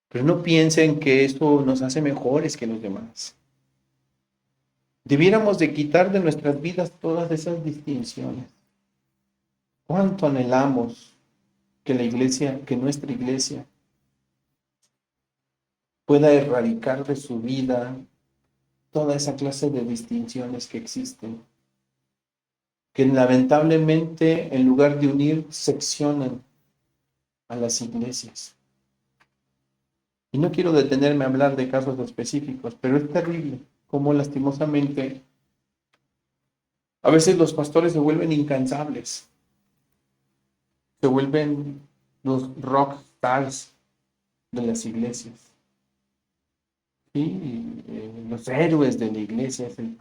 pero no piensen que esto nos hace mejores que los demás. Debiéramos de quitar de nuestras vidas todas esas distinciones. ¿Cuánto anhelamos que nuestra iglesia pueda erradicar de su vida toda esa clase de distinciones que existen? Que lamentablemente, en lugar de unir, seccionan a las iglesias. Y no quiero detenerme a hablar de casos específicos, pero es terrible cómo lastimosamente a veces los pastores se vuelven incansables, se vuelven los rock stars de las iglesias. ¿Sí? Los héroes de la iglesia es el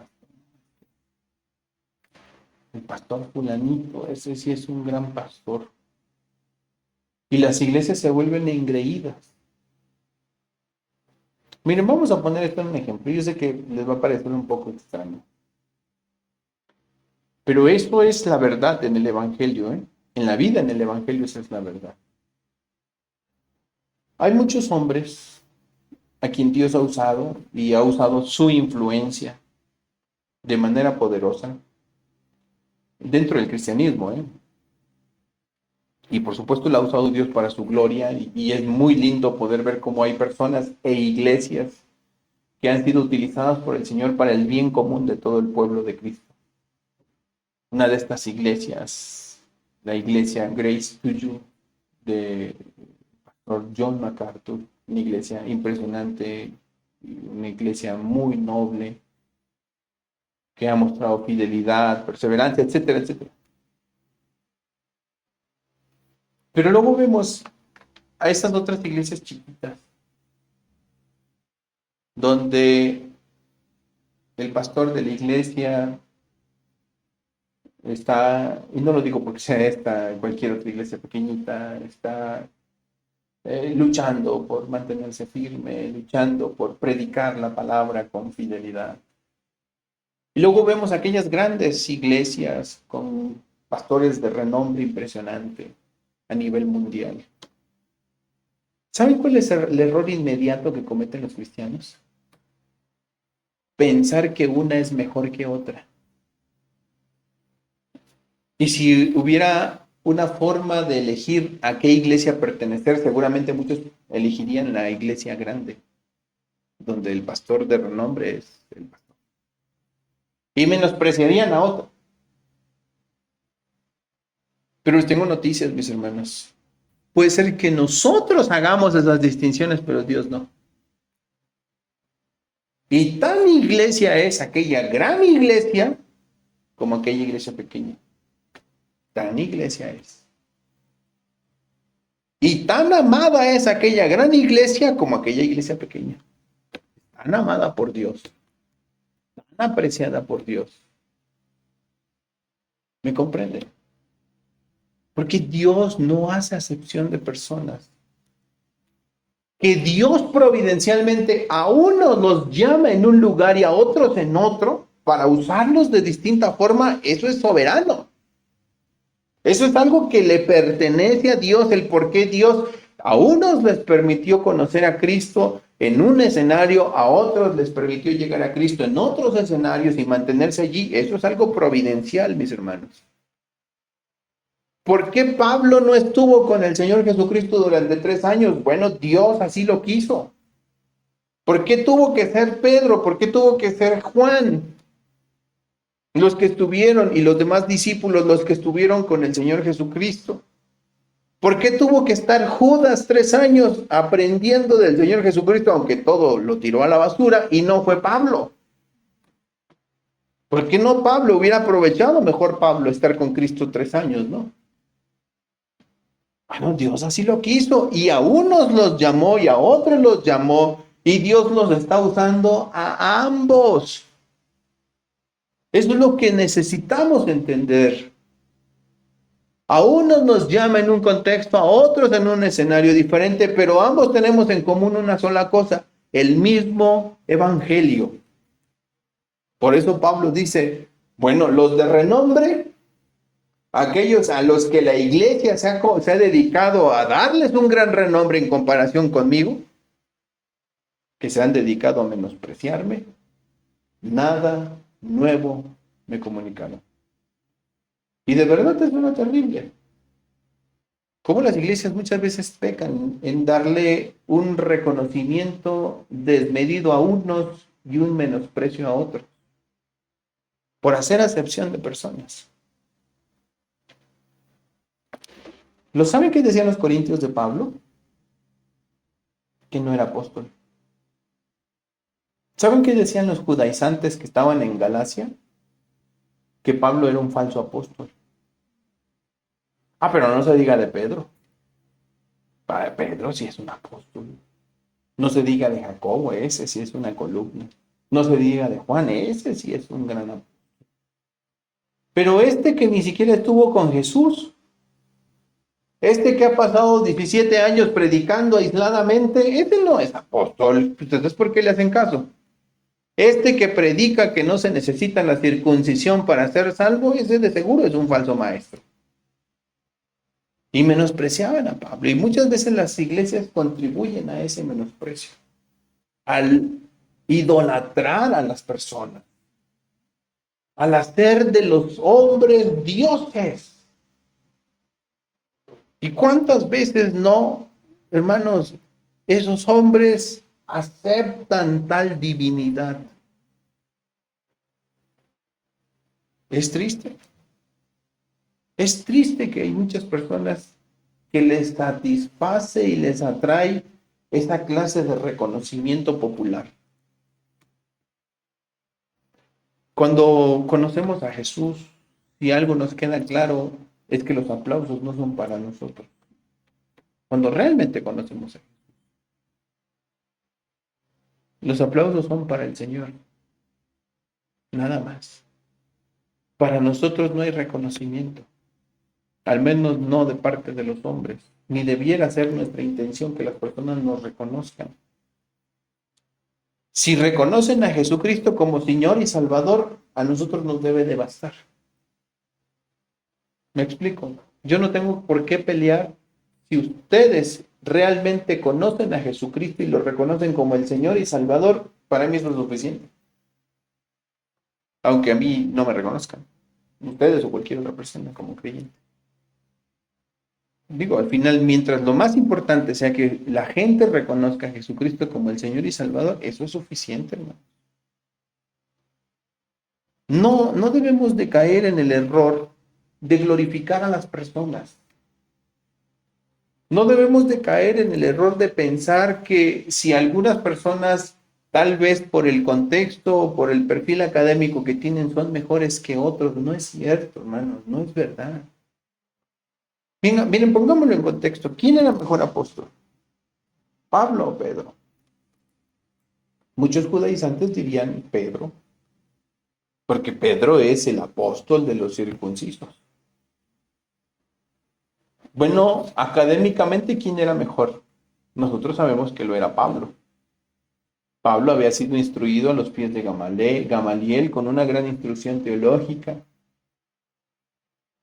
pastor fulanito, ese sí es un gran pastor. Y las iglesias se vuelven engreídas. Miren, vamos a poner esto en un ejemplo. Yo sé que les va a parecer un poco extraño. Pero esto es la verdad en el Evangelio, ¿eh? En la vida, en el Evangelio, esa es la verdad. Hay muchos hombres a quien Dios ha usado y ha usado su influencia de manera poderosa dentro del cristianismo, ¿eh? Y por supuesto la ha usado Dios para su gloria y es muy lindo poder ver cómo hay personas e iglesias que han sido utilizadas por el Señor para el bien común de todo el pueblo de Cristo. Una de estas iglesias, la iglesia Grace to You de Pastor John MacArthur, una iglesia impresionante, una iglesia muy noble, que ha mostrado fidelidad, perseverancia, etcétera, etcétera. Pero luego vemos a estas otras iglesias chiquitas, donde el pastor de la iglesia está, y no lo digo porque sea esta, cualquier otra iglesia pequeñita, está luchando por mantenerse firme, luchando por predicar la palabra con fidelidad. Y luego vemos aquellas grandes iglesias con pastores de renombre impresionante a nivel mundial. ¿Saben cuál es el error inmediato que cometen los cristianos? Pensar que una es mejor que otra. Y si hubiera una forma de elegir a qué iglesia pertenecer, seguramente muchos elegirían la iglesia grande, donde el pastor de renombre es el pastor. Y menospreciarían a otro. Pero les tengo noticias, mis hermanos. Puede ser que nosotros hagamos esas distinciones, pero Dios no. Y tan iglesia es aquella gran iglesia como aquella iglesia pequeña. Tan iglesia es. Y tan amada es aquella gran iglesia como aquella iglesia pequeña. Tan amada por Dios. Tan apreciada por Dios. ¿Me comprende? Porque Dios no hace acepción de personas. Que Dios providencialmente a unos los llama en un lugar y a otros en otro para usarlos de distinta forma, eso es soberano. Eso es algo que le pertenece a Dios, el por qué Dios a unos les permitió conocer a Cristo en un escenario, a otros les permitió llegar a Cristo en otros escenarios y mantenerse allí. Eso es algo providencial, mis hermanos. ¿Por qué Pablo no estuvo con el Señor Jesucristo durante 3 años? Bueno, Dios así lo quiso. ¿Por qué tuvo que ser Pedro? ¿Por qué tuvo que ser Juan? Los que estuvieron y los demás discípulos, los que estuvieron con el Señor Jesucristo. ¿Por qué tuvo que estar Judas 3 años aprendiendo del Señor Jesucristo, aunque todo lo tiró a la basura, y no fue Pablo? ¿Por qué no Pablo? Hubiera aprovechado mejor Pablo estar con Cristo 3 años, ¿no? Bueno, Dios así lo quiso y a unos los llamó y a otros los llamó y Dios los está usando a ambos. Eso es lo que necesitamos entender. A unos nos llama en un contexto, a otros en un escenario diferente, pero ambos tenemos en común una sola cosa, el mismo evangelio. Por eso Pablo dice, bueno, los de renombre, aquellos a los que la iglesia se ha dedicado a darles un gran renombre en comparación conmigo, que se han dedicado a menospreciarme, nada nuevo me comunicaron. Y de verdad es una terrible. Cómo las iglesias muchas veces pecan en darle un reconocimiento desmedido a unos y un menosprecio a otros, por hacer acepción de personas. ¿Lo saben qué decían los corintios de Pablo? Que no era apóstol. ¿Saben qué decían los judaizantes que estaban en Galacia? Que Pablo era un falso apóstol. Ah, pero no se diga de Pedro. Pedro sí es un apóstol. No se diga de Jacobo, ese sí es una columna. No se diga de Juan, ese sí es un gran apóstol. Pero este que ni siquiera estuvo con Jesús, este que ha pasado 17 años predicando aisladamente, este no es apóstol. Entonces, ¿por qué le hacen caso? Este que predica que no se necesita la circuncisión para ser salvo, ese de seguro es un falso maestro. Y menospreciaban a Pablo. Y muchas veces las iglesias contribuyen a ese menosprecio, al idolatrar a las personas, al hacer de los hombres dioses. ¿Y cuántas veces no, hermanos, esos hombres aceptan tal divinidad? Es triste. Es triste que hay muchas personas que les satisface y les atrae esa clase de reconocimiento popular. Cuando conocemos a Jesús, si algo nos queda claro, es que los aplausos no son para nosotros. Cuando realmente conocemos a Jesús, los aplausos son para el Señor. Nada más. Para nosotros no hay reconocimiento, al menos no de parte de los hombres, ni debiera ser nuestra intención que las personas nos reconozcan. Si reconocen a Jesucristo como Señor y Salvador, a nosotros nos debe de bastar. ¿Me explico? Yo no tengo por qué pelear si ustedes realmente conocen a Jesucristo y lo reconocen como el Señor y Salvador, para mí eso es suficiente. Aunque a mí no me reconozcan, ustedes o cualquier otra persona como creyente. Digo, al final, mientras lo más importante sea que la gente reconozca a Jesucristo como el Señor y Salvador, eso es suficiente, hermano. No debemos de caer en el error de glorificar a las personas. No debemos de caer en el error de pensar que si algunas personas, tal vez por el contexto o por el perfil académico que tienen, son mejores que otros. No es cierto, hermanos, no es verdad. Miren, pongámoslo en contexto. ¿Quién era mejor apóstol? ¿Pablo o Pedro? Muchos judaizantes dirían Pedro, porque Pedro es el apóstol de los circuncisos. Bueno, académicamente, ¿quién era mejor? Nosotros sabemos que lo era Pablo. Pablo había sido instruido a los pies de Gamaliel con una gran instrucción teológica,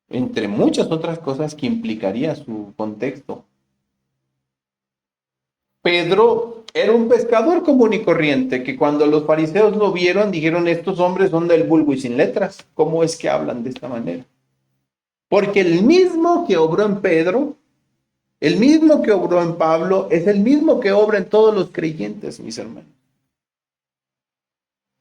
entre muchas otras cosas que implicaría su contexto. Pedro era un pescador común y corriente, que cuando los fariseos lo vieron, dijeron, estos hombres son del vulgo y sin letras. ¿Cómo es que hablan de esta manera? Porque el mismo que obró en Pedro, el mismo que obró en Pablo, es el mismo que obra en todos los creyentes, mis hermanos.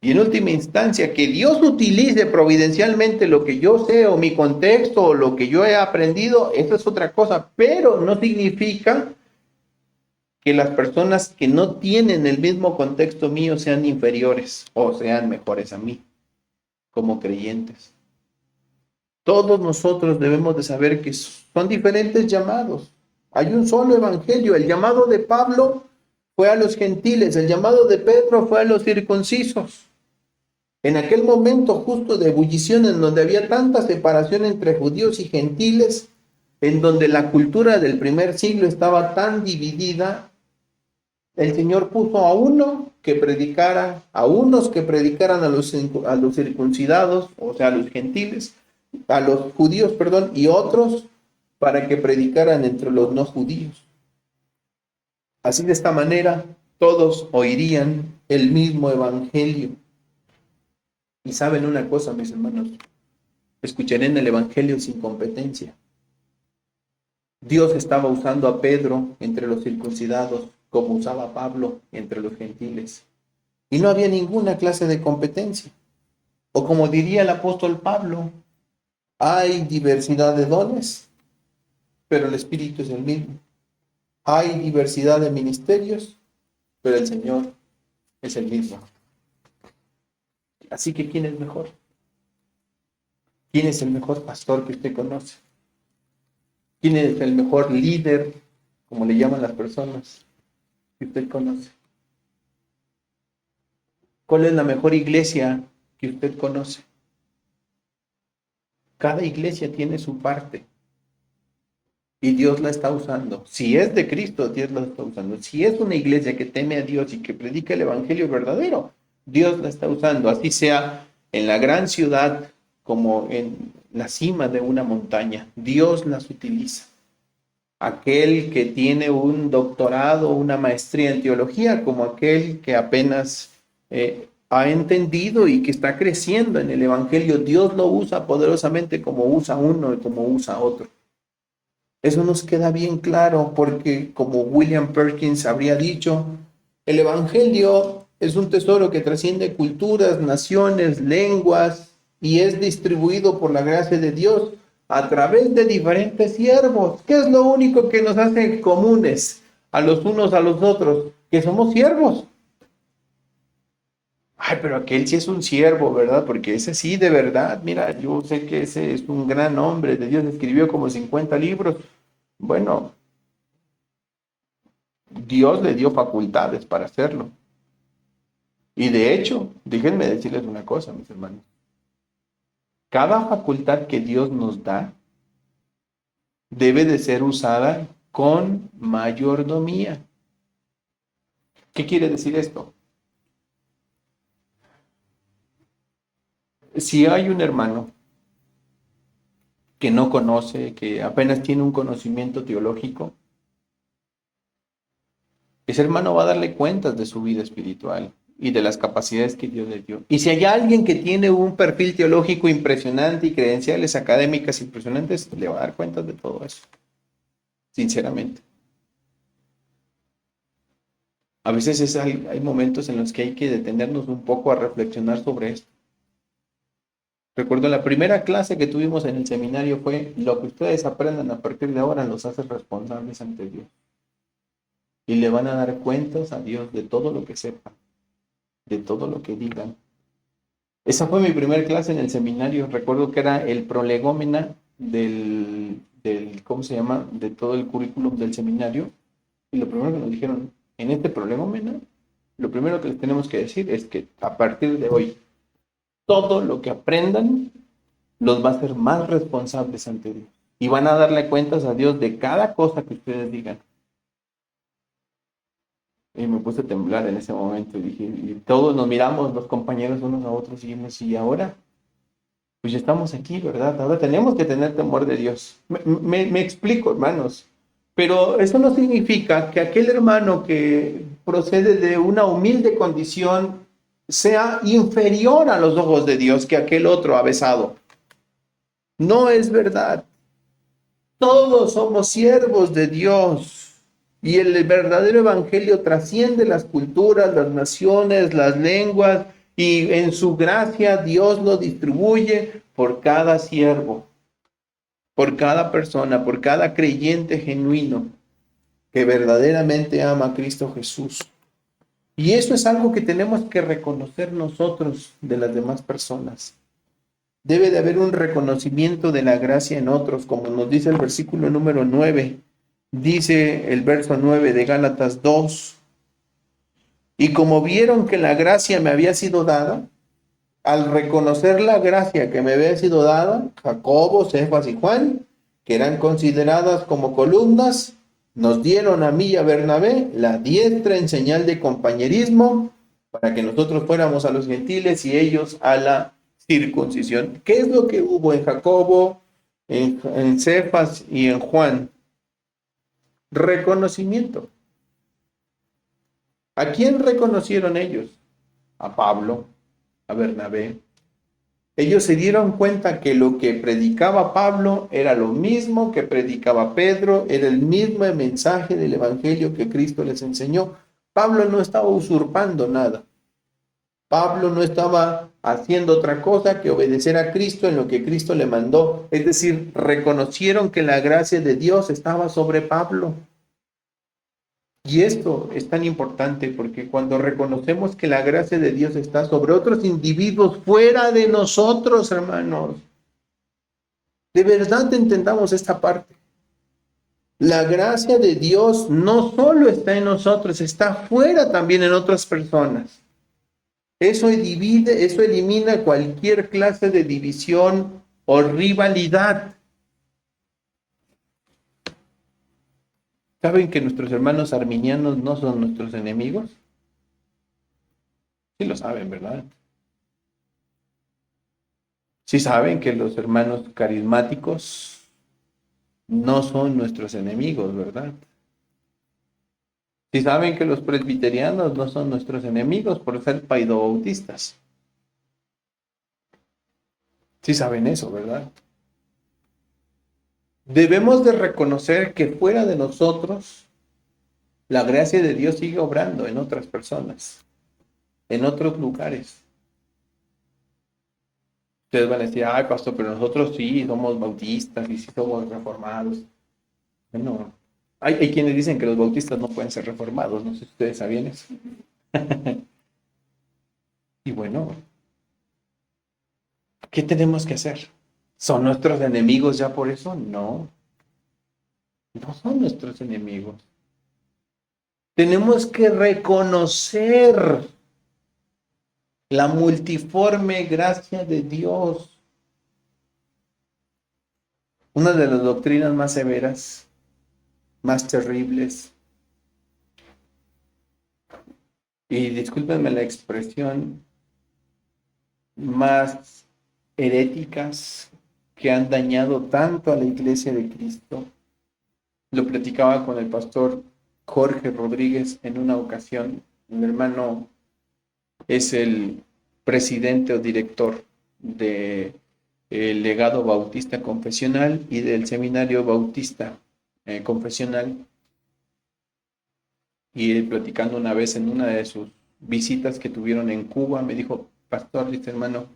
Y en última instancia, que Dios utilice providencialmente lo que yo sé o mi contexto o lo que yo he aprendido, eso es otra cosa, pero no significa que las personas que no tienen el mismo contexto mío sean inferiores o sean mejores a mí como creyentes. Todos nosotros debemos de saber que son diferentes llamados. Hay un solo evangelio. El llamado de Pablo fue a los gentiles, el llamado de Pedro fue a los circuncisos. En aquel momento justo de ebullición en donde había tanta separación entre judíos y gentiles, en donde la cultura del primer siglo estaba tan dividida, el Señor puso a uno que predicara, a unos que predicaran a los circuncidados, o sea, a los gentiles, a los judíos, perdón, y otros para que predicaran entre los no judíos. Así de esta manera, todos oirían el mismo evangelio. Y saben una cosa, mis hermanos, escucharán el evangelio sin competencia. Dios estaba usando a Pedro entre los circuncidados, como usaba a Pablo entre los gentiles. Y no había ninguna clase de competencia. O como diría el apóstol Pablo, hay diversidad de dones, pero el Espíritu es el mismo. Hay diversidad de ministerios, pero el Señor es el mismo. Así que, ¿quién es mejor? ¿Quién es el mejor pastor que usted conoce? ¿Quién es el mejor líder, como le llaman las personas, que usted conoce? ¿Cuál es la mejor iglesia que usted conoce? Cada iglesia tiene su parte y Dios la está usando. Si es de Cristo, Dios la está usando. Si es una iglesia que teme a Dios y que predica el evangelio verdadero, Dios la está usando. Así sea en la gran ciudad como en la cima de una montaña, Dios las utiliza. Aquel que tiene un doctorado, una maestría en teología, como aquel que apenas ha entendido y que está creciendo en el evangelio, Dios lo usa poderosamente como usa uno y como usa otro. Eso nos queda bien claro porque, como William Perkins habría dicho, el evangelio es un tesoro que trasciende culturas, naciones, lenguas y es distribuido por la gracia de Dios a través de diferentes siervos. ¿Qué es lo único que nos hace comunes a los unos a los otros? Que somos siervos. Ay, pero aquel sí es un siervo, ¿verdad? Porque ese sí, de verdad, mira, yo sé que ese es un gran hombre de Dios, escribió como 50 libros. Bueno, Dios le dio facultades para hacerlo. Y de hecho, déjenme decirles una cosa, mis hermanos. Cada facultad que Dios nos da debe de ser usada con mayordomía. ¿Qué quiere decir esto? Si hay un hermano que no conoce, que apenas tiene un conocimiento teológico, ese hermano va a darle cuentas de su vida espiritual y de las capacidades que Dios le dio. Y si hay alguien que tiene un perfil teológico impresionante y credenciales académicas impresionantes, le va a dar cuentas de todo eso, sinceramente. A veces hay momentos en los que hay que detenernos un poco a reflexionar sobre esto. Recuerdo la primera clase que tuvimos en el seminario fue: lo que ustedes aprendan a partir de ahora los hace responsables ante Dios. Y le van a dar cuentas a Dios de todo lo que sepan, de todo lo que digan. Esa fue mi primera clase en el seminario. Recuerdo que era el prolegómena ¿cómo se llama? De todo el currículum del seminario. Y lo primero que nos dijeron, en este prolegómena, lo primero que les tenemos que decir es que a partir de hoy, todo lo que aprendan los va a hacer más responsables ante Dios. Y van a darle cuentas a Dios de cada cosa que ustedes digan. Y me puse a temblar en ese momento y dije, y todos nos miramos, los compañeros unos a otros, y dijimos, ¿y ahora? Pues ya estamos aquí, ¿verdad? Ahora tenemos que tener temor de Dios. Me explico, hermanos. Pero eso no significa que aquel hermano que procede de una humilde condición sea inferior a los ojos de Dios que aquel otro avesado. No es verdad. Todos somos siervos de Dios. Y el verdadero evangelio trasciende las culturas, las naciones, las lenguas, y en su gracia Dios lo distribuye por cada siervo, por cada persona, por cada creyente genuino que verdaderamente ama a Cristo Jesús. Y eso es algo que tenemos que reconocer nosotros de las demás personas. Debe de haber un reconocimiento de la gracia en otros, como nos dice el versículo número 9. Dice el verso 9 de Gálatas 2. Y como vieron que la gracia me había sido dada, al reconocer la gracia que me había sido dada, Jacobo, Cefas y Juan, que eran consideradas como columnas, nos dieron a mí y a Bernabé la diestra en señal de compañerismo para que nosotros fuéramos a los gentiles y ellos a la circuncisión. ¿Qué es lo que hubo en Jacobo, en Cefas y en Juan? Reconocimiento. ¿A quién reconocieron ellos? A Pablo, a Bernabé. Ellos se dieron cuenta que lo que predicaba Pablo era lo mismo que predicaba Pedro, era el mismo mensaje del evangelio que Cristo les enseñó. Pablo no estaba usurpando nada. Pablo no estaba haciendo otra cosa que obedecer a Cristo en lo que Cristo le mandó. Es decir, reconocieron que la gracia de Dios estaba sobre Pablo. Y esto es tan importante porque cuando reconocemos que la gracia de Dios está sobre otros individuos fuera de nosotros, hermanos, de verdad entendamos esta parte. La gracia de Dios no solo está en nosotros, está fuera también en otras personas. Eso divide, eso elimina cualquier clase de división o rivalidad. ¿Saben que nuestros hermanos arminianos no son nuestros enemigos? Sí lo saben, ¿verdad? Sí saben que los hermanos carismáticos no son nuestros enemigos, ¿verdad? Sí saben que los presbiterianos no son nuestros enemigos por ser paidobautistas. Sí saben eso, ¿verdad? Debemos de reconocer que fuera de nosotros, la gracia de Dios sigue obrando en otras personas, en otros lugares. Ustedes van a decir, ay, pastor, pero nosotros sí somos bautistas y sí somos reformados. Bueno, hay quienes dicen que los bautistas no pueden ser reformados, no sé si ustedes sabían eso. Y bueno, ¿qué tenemos que hacer? ¿Son nuestros enemigos ya por eso? No, no son nuestros enemigos. Tenemos que reconocer la multiforme gracia de Dios. Una de las doctrinas más severas, más terribles, y discúlpenme la expresión, más heréticas que han dañado tanto a la iglesia de Cristo. Lo platicaba con el pastor Jorge Rodríguez en una ocasión. Mi hermano es el presidente o director de el Legado Bautista Confesional y del Seminario Bautista Confesional. Y él platicando una vez en una de sus visitas que tuvieron en Cuba, me dijo, pastor, dice hermano,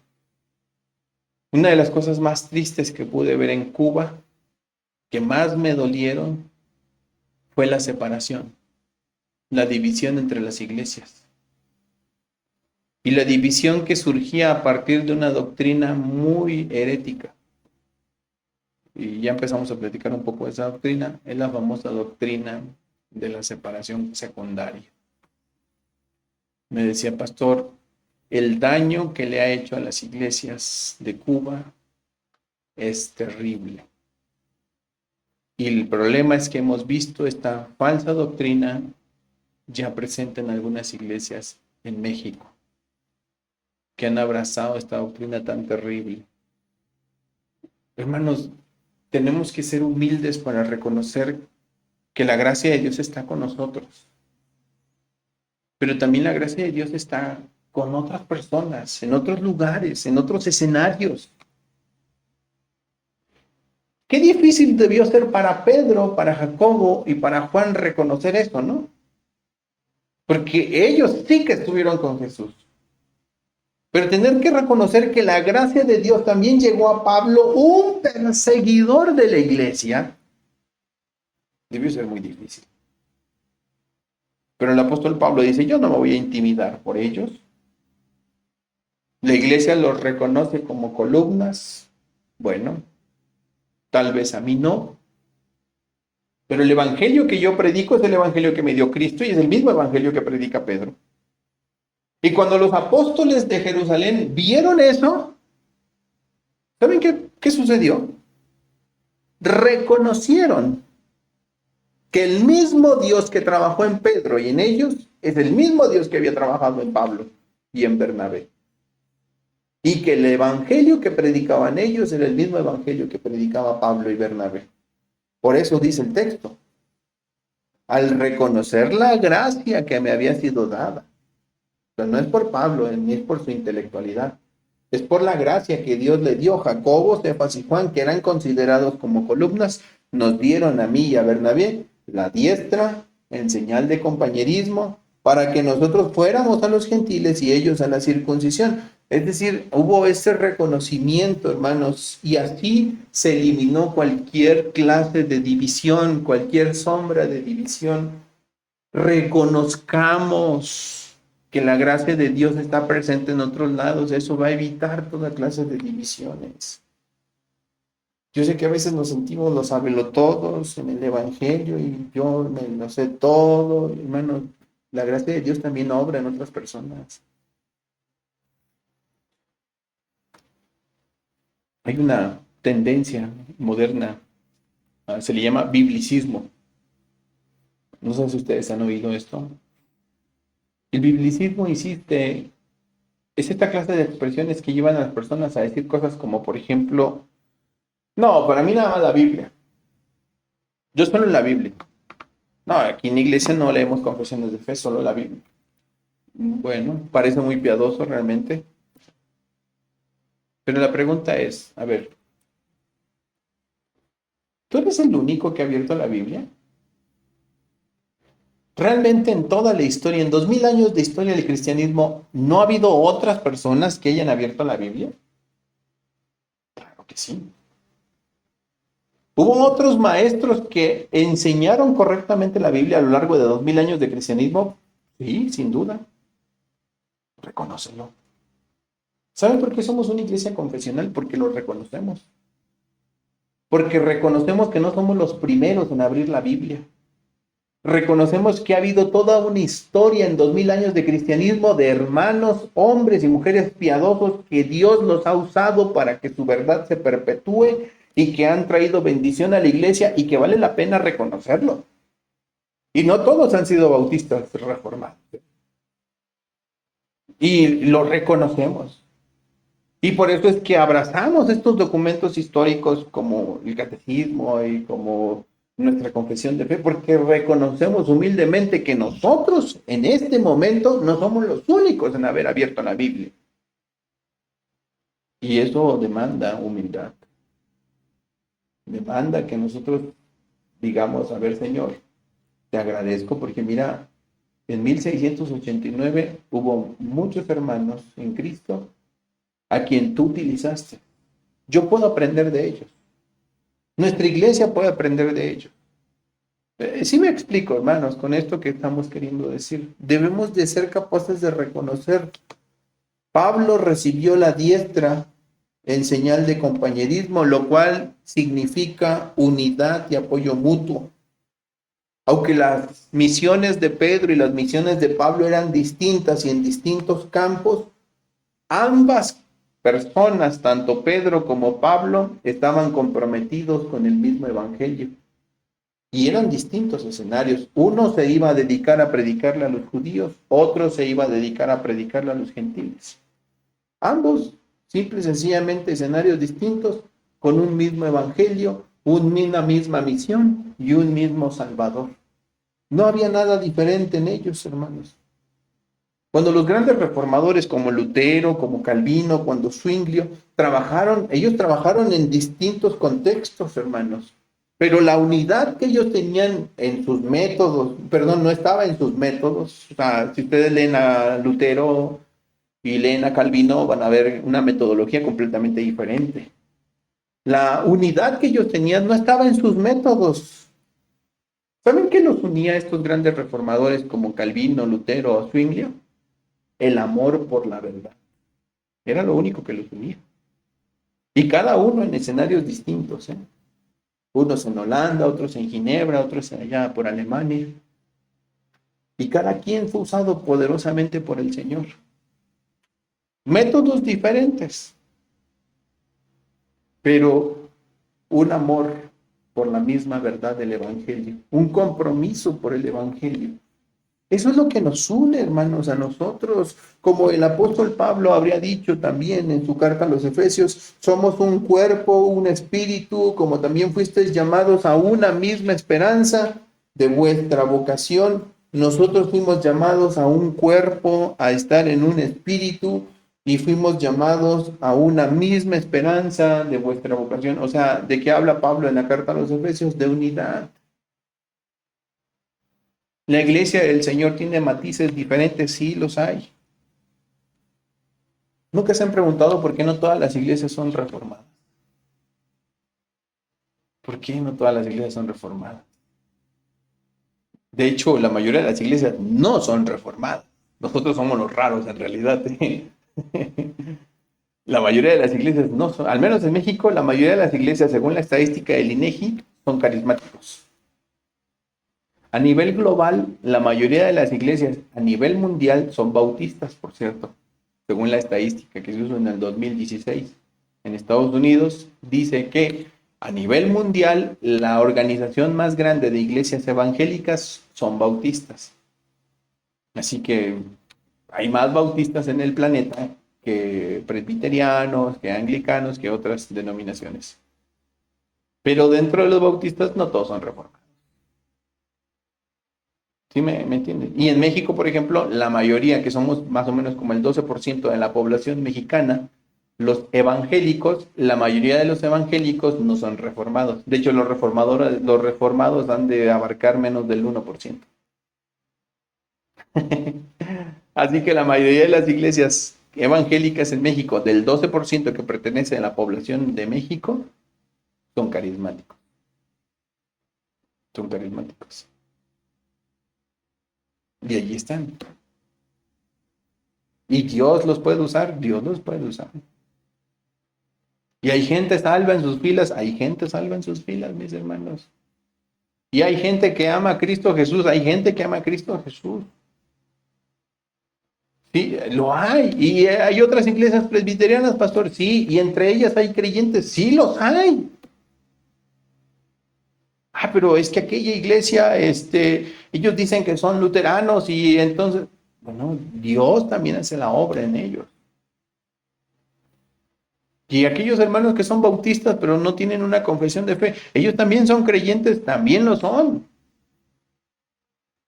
una de las cosas más tristes que pude ver en Cuba, que más me dolieron, fue la separación, la división entre las iglesias. Y la división que surgía a partir de una doctrina muy herética. Y ya empezamos a platicar un poco de esa doctrina, es la famosa doctrina de la separación secundaria. Me decía, pastor, el daño que le ha hecho a las iglesias de Cuba es terrible. Y el problema es que hemos visto esta falsa doctrina ya presente en algunas iglesias en México, que han abrazado esta doctrina tan terrible. Hermanos, tenemos que ser humildes para reconocer que la gracia de Dios está con nosotros. Pero también la gracia de Dios está con otras personas, en otros lugares, en otros escenarios. Qué difícil debió ser para Pedro, para Jacobo y para Juan reconocer eso, ¿no? Porque ellos sí que estuvieron con Jesús. Pero tener que reconocer que la gracia de Dios también llegó a Pablo, un perseguidor de la iglesia, debió ser muy difícil. Pero el apóstol Pablo dice, yo no me voy a intimidar por ellos. La iglesia los reconoce como columnas. Bueno, tal vez a mí no. Pero el evangelio que yo predico es el evangelio que me dio Cristo y es el mismo evangelio que predica Pedro. Y cuando los apóstoles de Jerusalén vieron eso, ¿saben qué sucedió? Reconocieron que el mismo Dios que trabajó en Pedro y en ellos es el mismo Dios que había trabajado en Pablo y en Bernabé. Y que el evangelio que predicaban ellos era el mismo evangelio que predicaba Pablo y Bernabé. Por eso dice el texto, al reconocer la gracia que me había sido dada. O sea, no es por Pablo, ni es por su intelectualidad. Es por la gracia que Dios le dio. Jacobo, Cefas y Juan, que eran considerados como columnas, nos dieron a mí y a Bernabé la diestra en señal de compañerismo para que nosotros fuéramos a los gentiles y ellos a la circuncisión. Es decir, hubo ese reconocimiento, hermanos, y así se eliminó cualquier clase de división, cualquier sombra de división. Reconozcamos que la gracia de Dios está presente en otros lados, eso va a evitar toda clase de divisiones. Yo sé que a veces nos sentimos los sabelotodos en el Evangelio y yo me lo sé todo, hermano. La gracia de Dios también obra en otras personas. Hay una tendencia moderna, se le llama biblicismo. No sé si ustedes han oído esto. El biblicismo insiste, es esta clase de expresiones que llevan a las personas a decir cosas como, por ejemplo, no, para mí nada más la Biblia. Yo solo en la Biblia. No, aquí en la iglesia no leemos confesiones de fe, solo la Biblia. Bueno, parece muy piadoso realmente. Pero la pregunta es, a ver, ¿tú eres el único que ha abierto la Biblia? Realmente en toda la historia, en 2000 años de historia del cristianismo, ¿no ha habido otras personas que hayan abierto la Biblia? Claro que sí. ¿Hubo otros maestros que enseñaron correctamente la Biblia a lo largo de 2000 años de cristianismo? Sí, sin duda. Reconócelo. ¿Saben por qué somos una iglesia confesional? Porque lo reconocemos. Porque reconocemos que no somos los primeros en abrir la Biblia. Reconocemos que ha habido toda una historia en 2000 años de cristianismo de hermanos, hombres y mujeres piadosos que Dios los ha usado para que su verdad se perpetúe y que han traído bendición a la iglesia y que vale la pena reconocerlo. Y no todos han sido bautistas reformados. Y lo reconocemos. Y por eso es que abrazamos estos documentos históricos como el catecismo y como nuestra confesión de fe, porque reconocemos humildemente que nosotros en este momento no somos los únicos en haber abierto la Biblia. Y eso demanda humildad. Demanda que nosotros digamos, a ver, Señor, te agradezco porque mira, en 1689 hubo muchos hermanos en Cristo a quien tú utilizaste. Yo puedo aprender de ellos. Nuestra iglesia puede aprender de ellos. Sí me explico, hermanos, con esto que estamos queriendo decir. Debemos de ser capaces de reconocer. Pablo recibió la diestra en señal de compañerismo, lo cual significa unidad y apoyo mutuo. Aunque las misiones de Pedro y las misiones de Pablo eran distintas y en distintos campos, ambas personas, tanto Pedro como Pablo, estaban comprometidos con el mismo evangelio. Y eran distintos escenarios. Uno se iba a dedicar a predicarle a los judíos, otro se iba a dedicar a predicarle a los gentiles. Ambos, simple y sencillamente, escenarios distintos, con un mismo evangelio, una misma misión y un mismo Salvador. No había nada diferente en ellos, hermanos. Cuando los grandes reformadores como Lutero, como Calvino, cuando Zwinglio trabajaron, ellos trabajaron en distintos contextos, hermanos. Pero la unidad que ellos tenían en sus métodos, perdón, no estaba en sus métodos. O sea, si ustedes leen a Lutero y leen a Calvino, van a ver una metodología completamente diferente. La unidad que ellos tenían no estaba en sus métodos. ¿Saben qué los unía a estos grandes reformadores como Calvino, Lutero o Zwinglio? El amor por la verdad. Era lo único que los unía. Y cada uno en escenarios distintos, ¿eh? Unos en Holanda, otros en Ginebra, otros allá por Alemania. Y cada quien fue usado poderosamente por el Señor. Métodos diferentes, pero un amor por la misma verdad del Evangelio, un compromiso por el Evangelio. Eso es lo que nos une, hermanos, a nosotros. Como el apóstol Pablo habría dicho también en su carta a los Efesios, somos un cuerpo, un espíritu, como también fuisteis llamados a una misma esperanza de vuestra vocación. Nosotros fuimos llamados a un cuerpo, a estar en un espíritu, y fuimos llamados a una misma esperanza de vuestra vocación. O sea, ¿de qué habla Pablo en la carta a los Efesios? De unidad. La iglesia del Señor tiene matices diferentes, sí los hay. ¿Nunca se han preguntado por qué no todas las iglesias son reformadas? ¿Por qué no todas las iglesias son reformadas? De hecho, la mayoría de las iglesias no son reformadas. Nosotros somos los raros en realidad. La mayoría de las iglesias no son, al menos en México, la mayoría de las iglesias, según la estadística del INEGI, son carismáticos. A nivel global, la mayoría de las iglesias a nivel mundial son bautistas, por cierto, según la estadística que se usó en el 2016. En Estados Unidos dice que a nivel mundial la organización más grande de iglesias evangélicas son bautistas. Así que hay más bautistas en el planeta que presbiterianos, que anglicanos, que otras denominaciones. Pero dentro de los bautistas no todos son reformados. ¿Sí me entienden? Y en México, por ejemplo, la mayoría, que somos más o menos como el 12% de la población mexicana, los evangélicos, la mayoría de los evangélicos no son reformados. De hecho, los reformados han de abarcar menos del 1%. Así que la mayoría de las iglesias evangélicas en México, del 12% que pertenece a la población de México, son carismáticos. Son carismáticos. Y allí están. Y Dios los puede usar. Y hay gente salva en sus filas, hay gente salva en sus filas, mis hermanos. Y hay gente que ama a Cristo Jesús, hay gente que ama a Cristo Jesús. Sí, lo hay. Y hay otras iglesias presbiterianas, pastor, sí, y entre ellas hay creyentes, sí los hay. Ah, pero es que aquella iglesia, ellos dicen que son luteranos y entonces, bueno, Dios también hace la obra en ellos. Y aquellos hermanos que son bautistas pero no tienen una confesión de fe, ellos también son creyentes, también lo son.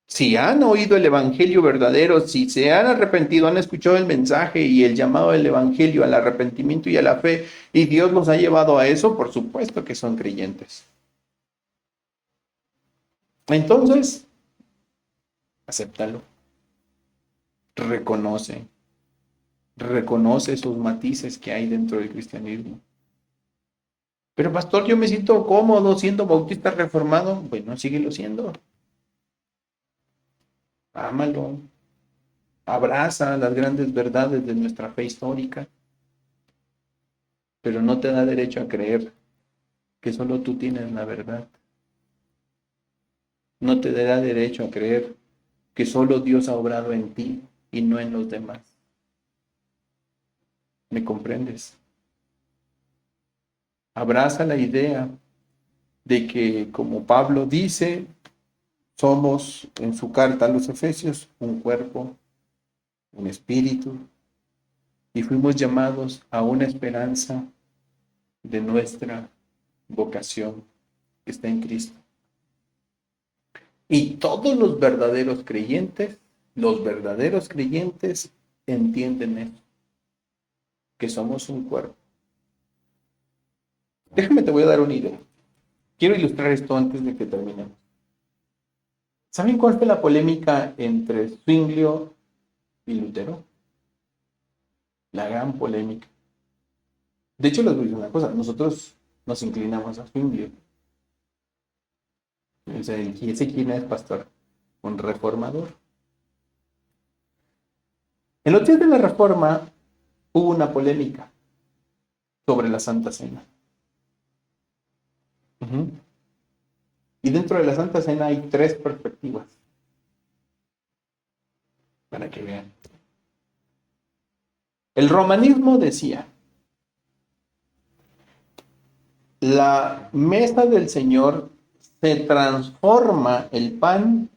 Si han oído el evangelio verdadero, si se han arrepentido, han escuchado el mensaje y el llamado del evangelio al arrepentimiento y a la fe, y Dios los ha llevado a eso, por supuesto que son creyentes. Entonces, acéptalo, reconoce, reconoce esos matices que hay dentro del cristianismo. Pero pastor, yo me siento cómodo siendo bautista reformado. Bueno, síguelo siendo. Ámalo. Abraza las grandes verdades de nuestra fe histórica. Pero no te da derecho a creer que solo tú tienes la verdad. No te da derecho a creer que solo Dios ha obrado en ti y no en los demás. ¿Me comprendes? Abraza la idea de que, como Pablo dice, somos en su carta a los Efesios un cuerpo, un espíritu, y fuimos llamados a una esperanza de nuestra vocación que está en Cristo. Y todos los verdaderos creyentes entienden eso, que somos un cuerpo. Déjame, te voy a dar una idea. Quiero ilustrar esto antes de que terminemos. ¿Saben cuál fue la polémica entre Zwinglio y Lutero? La gran polémica. De hecho, les voy a decir una cosa, nosotros nos inclinamos a Zwinglio. O sea, ¿y ese quién es, pastor? Un reformador. En los días de la Reforma hubo una polémica sobre la Santa Cena. Uh-huh. Y dentro de la Santa Cena hay tres perspectivas. Para que vean. El romanismo decía, la mesa del Señor se transforma el pan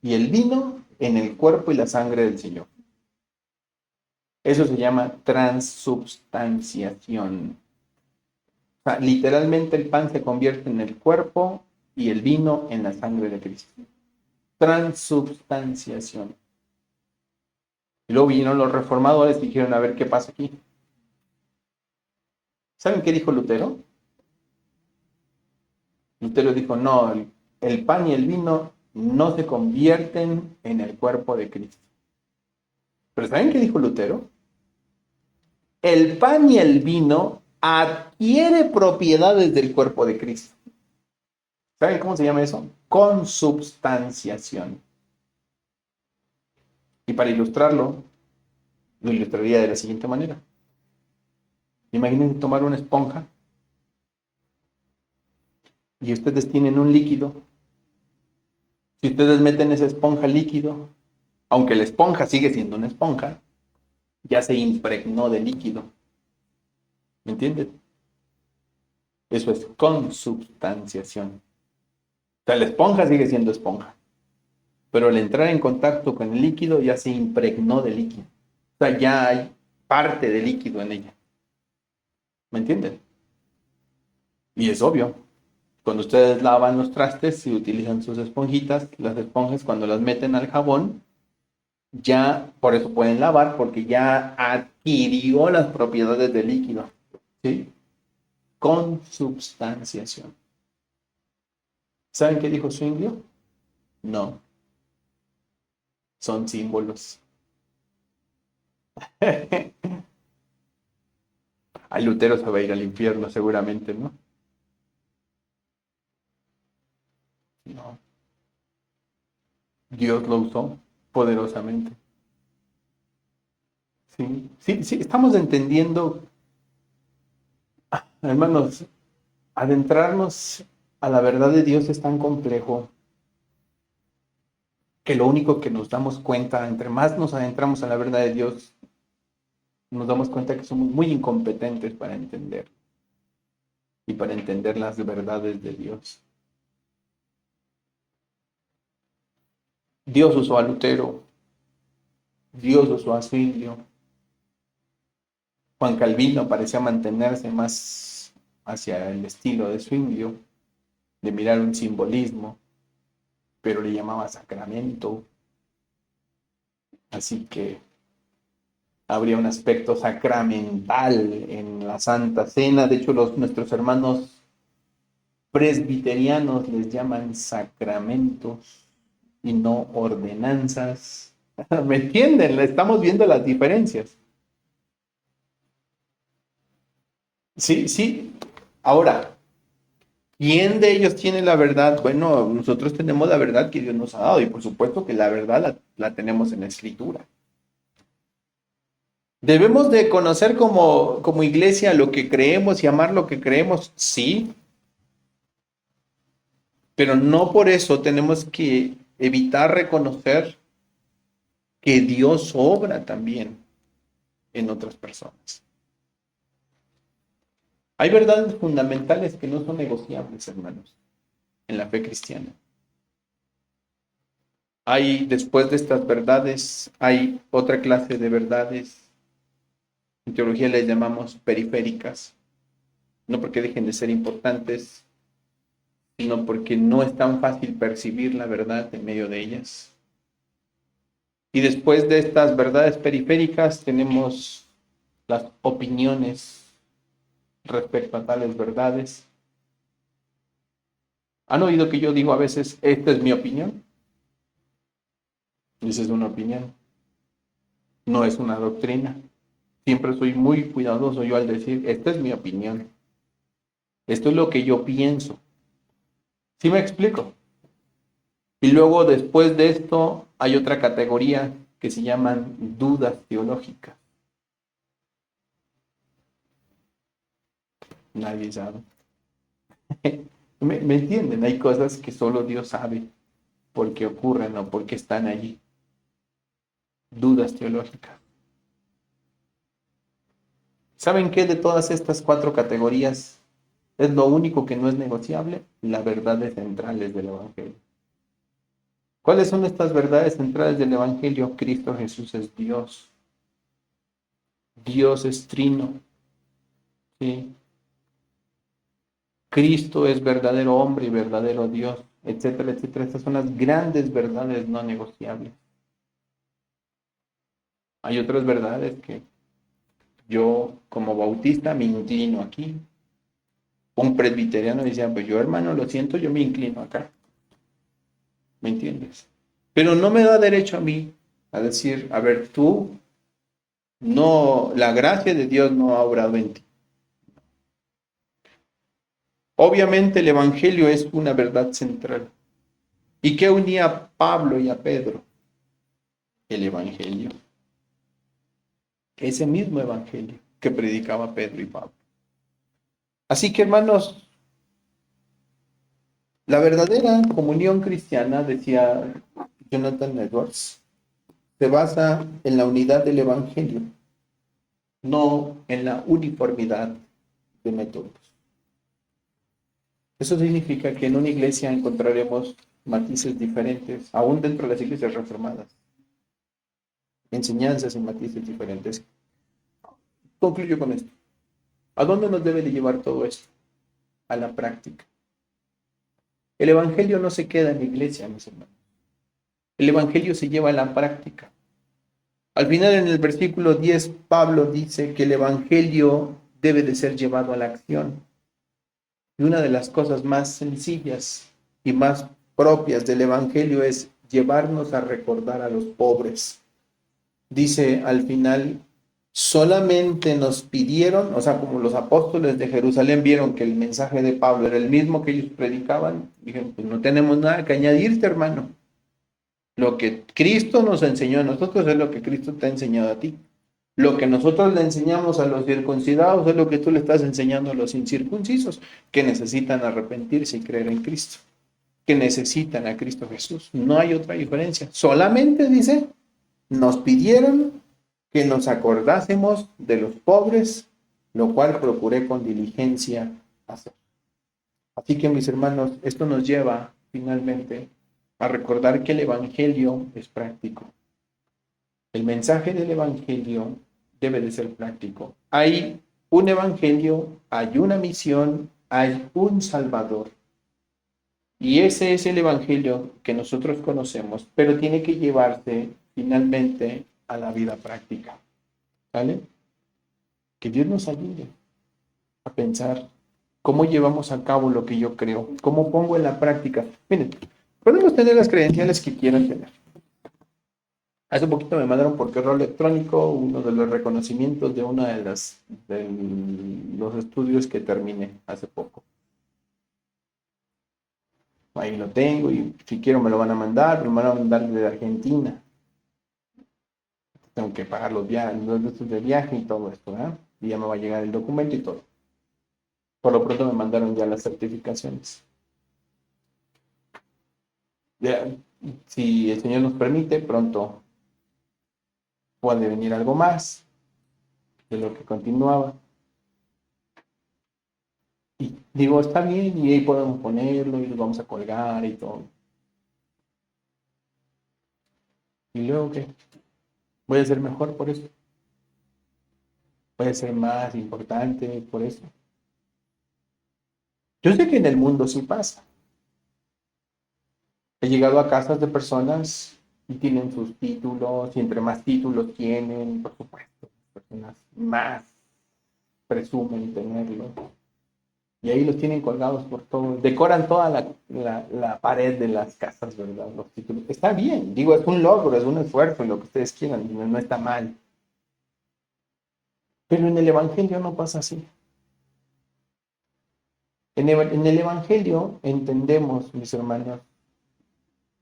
y el vino en el cuerpo y la sangre del Señor. Eso se llama transubstanciación. O sea, literalmente el pan se convierte en el cuerpo y el vino en la sangre de Cristo. Transubstanciación. Y luego vinieron los reformadores y dijeron, a ver qué pasa aquí. ¿Saben qué dijo Lutero? Lutero dijo, no, el pan y el vino no se convierten en el cuerpo de Cristo. Pero ¿saben qué dijo Lutero? El pan y el vino adquiere propiedades del cuerpo de Cristo. ¿Saben cómo se llama eso? Consubstanciación. Y para ilustrarlo, lo ilustraría de la siguiente manera. Imaginen tomar una esponja y ustedes tienen un líquido. Si ustedes meten esa esponja líquido, aunque la esponja sigue siendo una esponja, ya se impregnó de líquido. ¿Me entienden? Eso es consubstanciación. O sea, la esponja sigue siendo esponja, pero al entrar en contacto con el líquido ya se impregnó de líquido. O sea, ya hay parte de líquido en ella. ¿Me entienden? Y es obvio. Cuando ustedes lavan los trastes y utilizan sus esponjitas, las esponjas cuando las meten al jabón, ya por eso pueden lavar, porque ya adquirió las propiedades del líquido. ¿Sí? Consubstanciación. ¿Saben qué dijo Zwinglio? No, son símbolos. A Lutero se va a ir al infierno seguramente, ¿no? No. Dios lo usó poderosamente. Sí, sí, sí, estamos entendiendo, hermanos, adentrarnos a la verdad de Dios es tan complejo que lo único que nos damos cuenta, entre más nos adentramos a la verdad de Dios, nos damos cuenta que somos muy incompetentes para entender y para entender las verdades de Dios. Dios usó a Lutero, Dios usó a Zwinglio. Juan Calvino parecía mantenerse más hacia el estilo de Zwinglio, de mirar un simbolismo, pero le llamaba sacramento. Así que habría un aspecto sacramental en la Santa Cena. De hecho, nuestros hermanos presbiterianos les llaman sacramentos y no ordenanzas. ¿Me entienden? Estamos viendo las diferencias. Sí, sí. Ahora, ¿quién de ellos tiene la verdad? Bueno, nosotros tenemos la verdad que Dios nos ha dado y por supuesto que la verdad la tenemos en la escritura. Debemos de conocer como iglesia lo que creemos y amar lo que creemos, sí, pero no por eso tenemos que evitar reconocer que Dios obra también en otras personas. Hay verdades fundamentales que no son negociables, hermanos, en la fe cristiana. Hay, después de estas verdades, hay otra clase de verdades. En teología les llamamos periféricas, no porque dejen de ser importantes, sino porque no es tan fácil percibir la verdad en medio de ellas. Y después de estas verdades periféricas tenemos las opiniones respecto a tales verdades. ¿Han oído que yo digo a veces, esta es mi opinión? Esa es una opinión, no es una doctrina. Siempre soy muy cuidadoso yo al decir, esta es mi opinión. Esto es lo que yo pienso. ¿Sí me explico? Y luego después de esto hay otra categoría que se llaman dudas teológicas. Nadie sabe. ¿Me entienden? Hay cosas que solo Dios sabe por qué ocurren o por qué están allí. Dudas teológicas. ¿Saben qué de todas estas cuatro categorías es lo único que no es negociable? Las verdades centrales del Evangelio. ¿Cuáles son estas verdades centrales del Evangelio? Cristo Jesús es Dios. Dios es trino. ¿Sí? Cristo es verdadero hombre y verdadero Dios, etcétera, etcétera. Estas son las grandes verdades no negociables. Hay otras verdades que yo como bautista me inclino aquí. Un presbiteriano decía, pues yo hermano, lo siento, yo me inclino acá. ¿Me entiendes? Pero no me da derecho a mí a decir, a ver, tú, no, la gracia de Dios no ha obrado en ti. Obviamente el Evangelio es una verdad central. ¿Y qué unía a Pablo y a Pedro? El Evangelio. Ese mismo Evangelio que predicaba Pedro y Pablo. Así que, hermanos, la verdadera comunión cristiana, decía Jonathan Edwards, se basa en la unidad del Evangelio, no en la uniformidad de métodos. Eso significa que en una iglesia encontraremos matices diferentes, aún dentro de las iglesias reformadas, enseñanzas y matices diferentes. Concluyo con esto. ¿A dónde nos debe de llevar todo esto? A la práctica. El Evangelio no se queda en la iglesia, mis hermanos. El Evangelio se lleva a la práctica. Al final, en el versículo 10, Pablo dice que el Evangelio debe de ser llevado a la acción. Y una de las cosas más sencillas y más propias del Evangelio es llevarnos a recordar a los pobres. Dice al final, solamente nos pidieron, o sea, como los apóstoles de Jerusalén vieron que el mensaje de Pablo era el mismo que ellos predicaban, dijeron, pues no tenemos nada que añadirte, hermano. Lo que Cristo nos enseñó a nosotros es lo que Cristo te ha enseñado a ti. Lo que nosotros le enseñamos a los circuncidados es lo que tú le estás enseñando a los incircuncisos, que necesitan arrepentirse y creer en Cristo, que necesitan a Cristo Jesús. No hay otra diferencia. Solamente, dice, nos pidieron que nos acordásemos de los pobres, lo cual procuré con diligencia hacer. Así que, mis hermanos, esto nos lleva finalmente a recordar que el Evangelio es práctico. El mensaje del Evangelio debe de ser práctico. Hay un Evangelio, hay una misión, hay un Salvador. Y ese es el Evangelio que nosotros conocemos, pero tiene que llevarse finalmente a la vida práctica. ¿Vale? Que Dios nos ayude a pensar cómo llevamos a cabo lo que yo creo, cómo pongo en la práctica. Miren, podemos tener las credenciales que quieran tener. Hace poquito me mandaron por correo electrónico uno de los reconocimientos de uno de los estudios que terminé hace poco. Ahí lo tengo y si quiero me lo van a mandar, pero me van a mandar desde Argentina. Tengo que pagar los gastos de viaje y todo esto, ¿verdad? Y ya me va a llegar el documento y todo. Por lo pronto me mandaron ya las certificaciones. Ya, si el Señor nos permite, pronto puede venir algo más de lo que continuaba. Y digo, está bien, y ahí podemos ponerlo y lo vamos a colgar y todo. Y luego, ¿qué? Voy a ser mejor por eso. Voy a ser más importante por eso. Yo sé que en el mundo sí pasa. He llegado a casas de personas y tienen sus títulos, y entre más títulos tienen, por supuesto, personas más presumen tenerlo. Y ahí los tienen colgados por todo. Decoran toda la pared de las casas, ¿verdad? Los títulos. Está bien, digo, es un logro, es un esfuerzo, lo que ustedes quieran, no está mal. Pero en el Evangelio no pasa así. En el Evangelio entendemos, mis hermanos,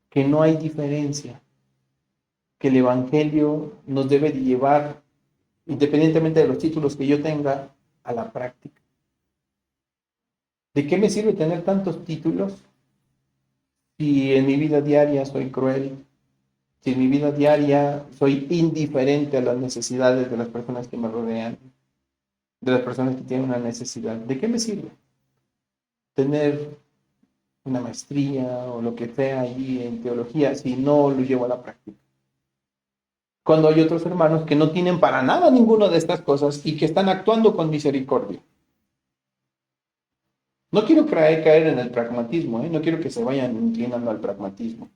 que no hay diferencia, que el Evangelio nos debe de llevar, independientemente de los títulos que yo tenga, a la práctica. ¿De qué me sirve tener tantos títulos si en mi vida diaria soy cruel? Si en mi vida diaria soy indiferente a las necesidades de las personas que me rodean, de las personas que tienen una necesidad, ¿de qué me sirve tener una maestría o lo que sea allí en teología si no lo llevo a la práctica? Cuando hay otros hermanos que no tienen para nada ninguna de estas cosas y que están actuando con misericordia. No quiero caer en el pragmatismo, no quiero que se vayan inclinando al pragmatismo.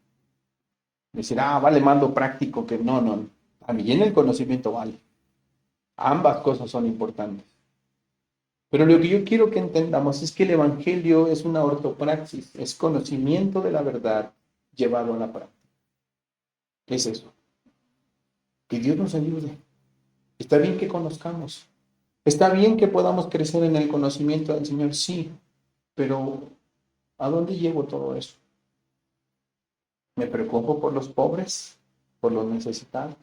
Decir, vale más lo práctico que no. También el conocimiento vale. Ambas cosas son importantes. Pero lo que yo quiero que entendamos es que el Evangelio es una ortopraxis, es conocimiento de la verdad llevado a la práctica. Es eso. Que Dios nos ayude. Está bien que conozcamos. Está bien que podamos crecer en el conocimiento del Señor, sí, pero ¿a dónde llevo todo eso? ¿Me preocupo por los pobres, por los necesitados?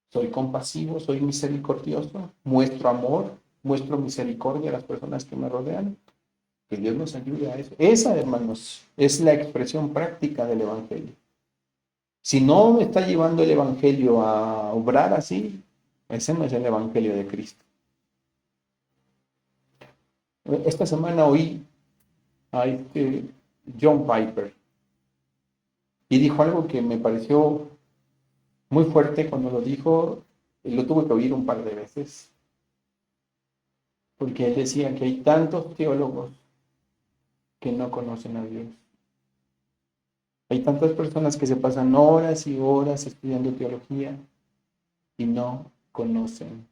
¿Soy compasivo? ¿Soy misericordioso? ¿Muestro amor? ¿Muestro misericordia a las personas que me rodean? Que Dios nos ayude a eso. Esa, hermanos, es la expresión práctica del Evangelio. Si no me está llevando el Evangelio a obrar así, ese no es el Evangelio de Cristo. Esta semana oí a John Piper y dijo algo que me pareció muy fuerte cuando lo dijo, y lo tuve que oír un par de veces, porque él decía que hay tantos teólogos que no conocen a Dios. Hay tantas personas que se pasan horas y horas estudiando teología y no conocen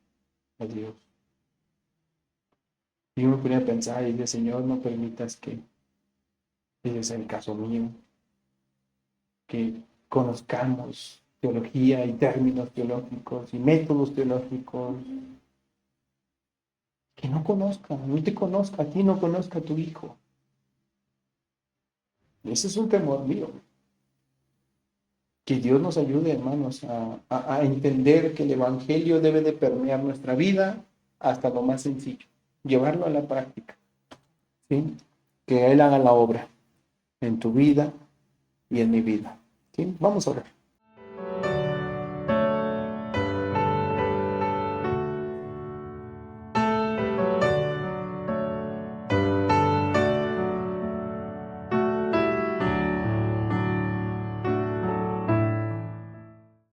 a Dios. Y yo me ponía a pensar y decía, Señor, no permitas que ese sea el caso mío, que conozcamos teología y términos teológicos y métodos teológicos, que no conozca, no te conozca a ti, no conozca a tu hijo. Ese es un temor mío. Que Dios nos ayude, hermanos, a entender que el Evangelio debe de permear nuestra vida hasta lo más sencillo, llevarlo a la práctica, ¿sí? Que Él haga la obra en tu vida y en mi vida, ¿sí? Vamos a orar.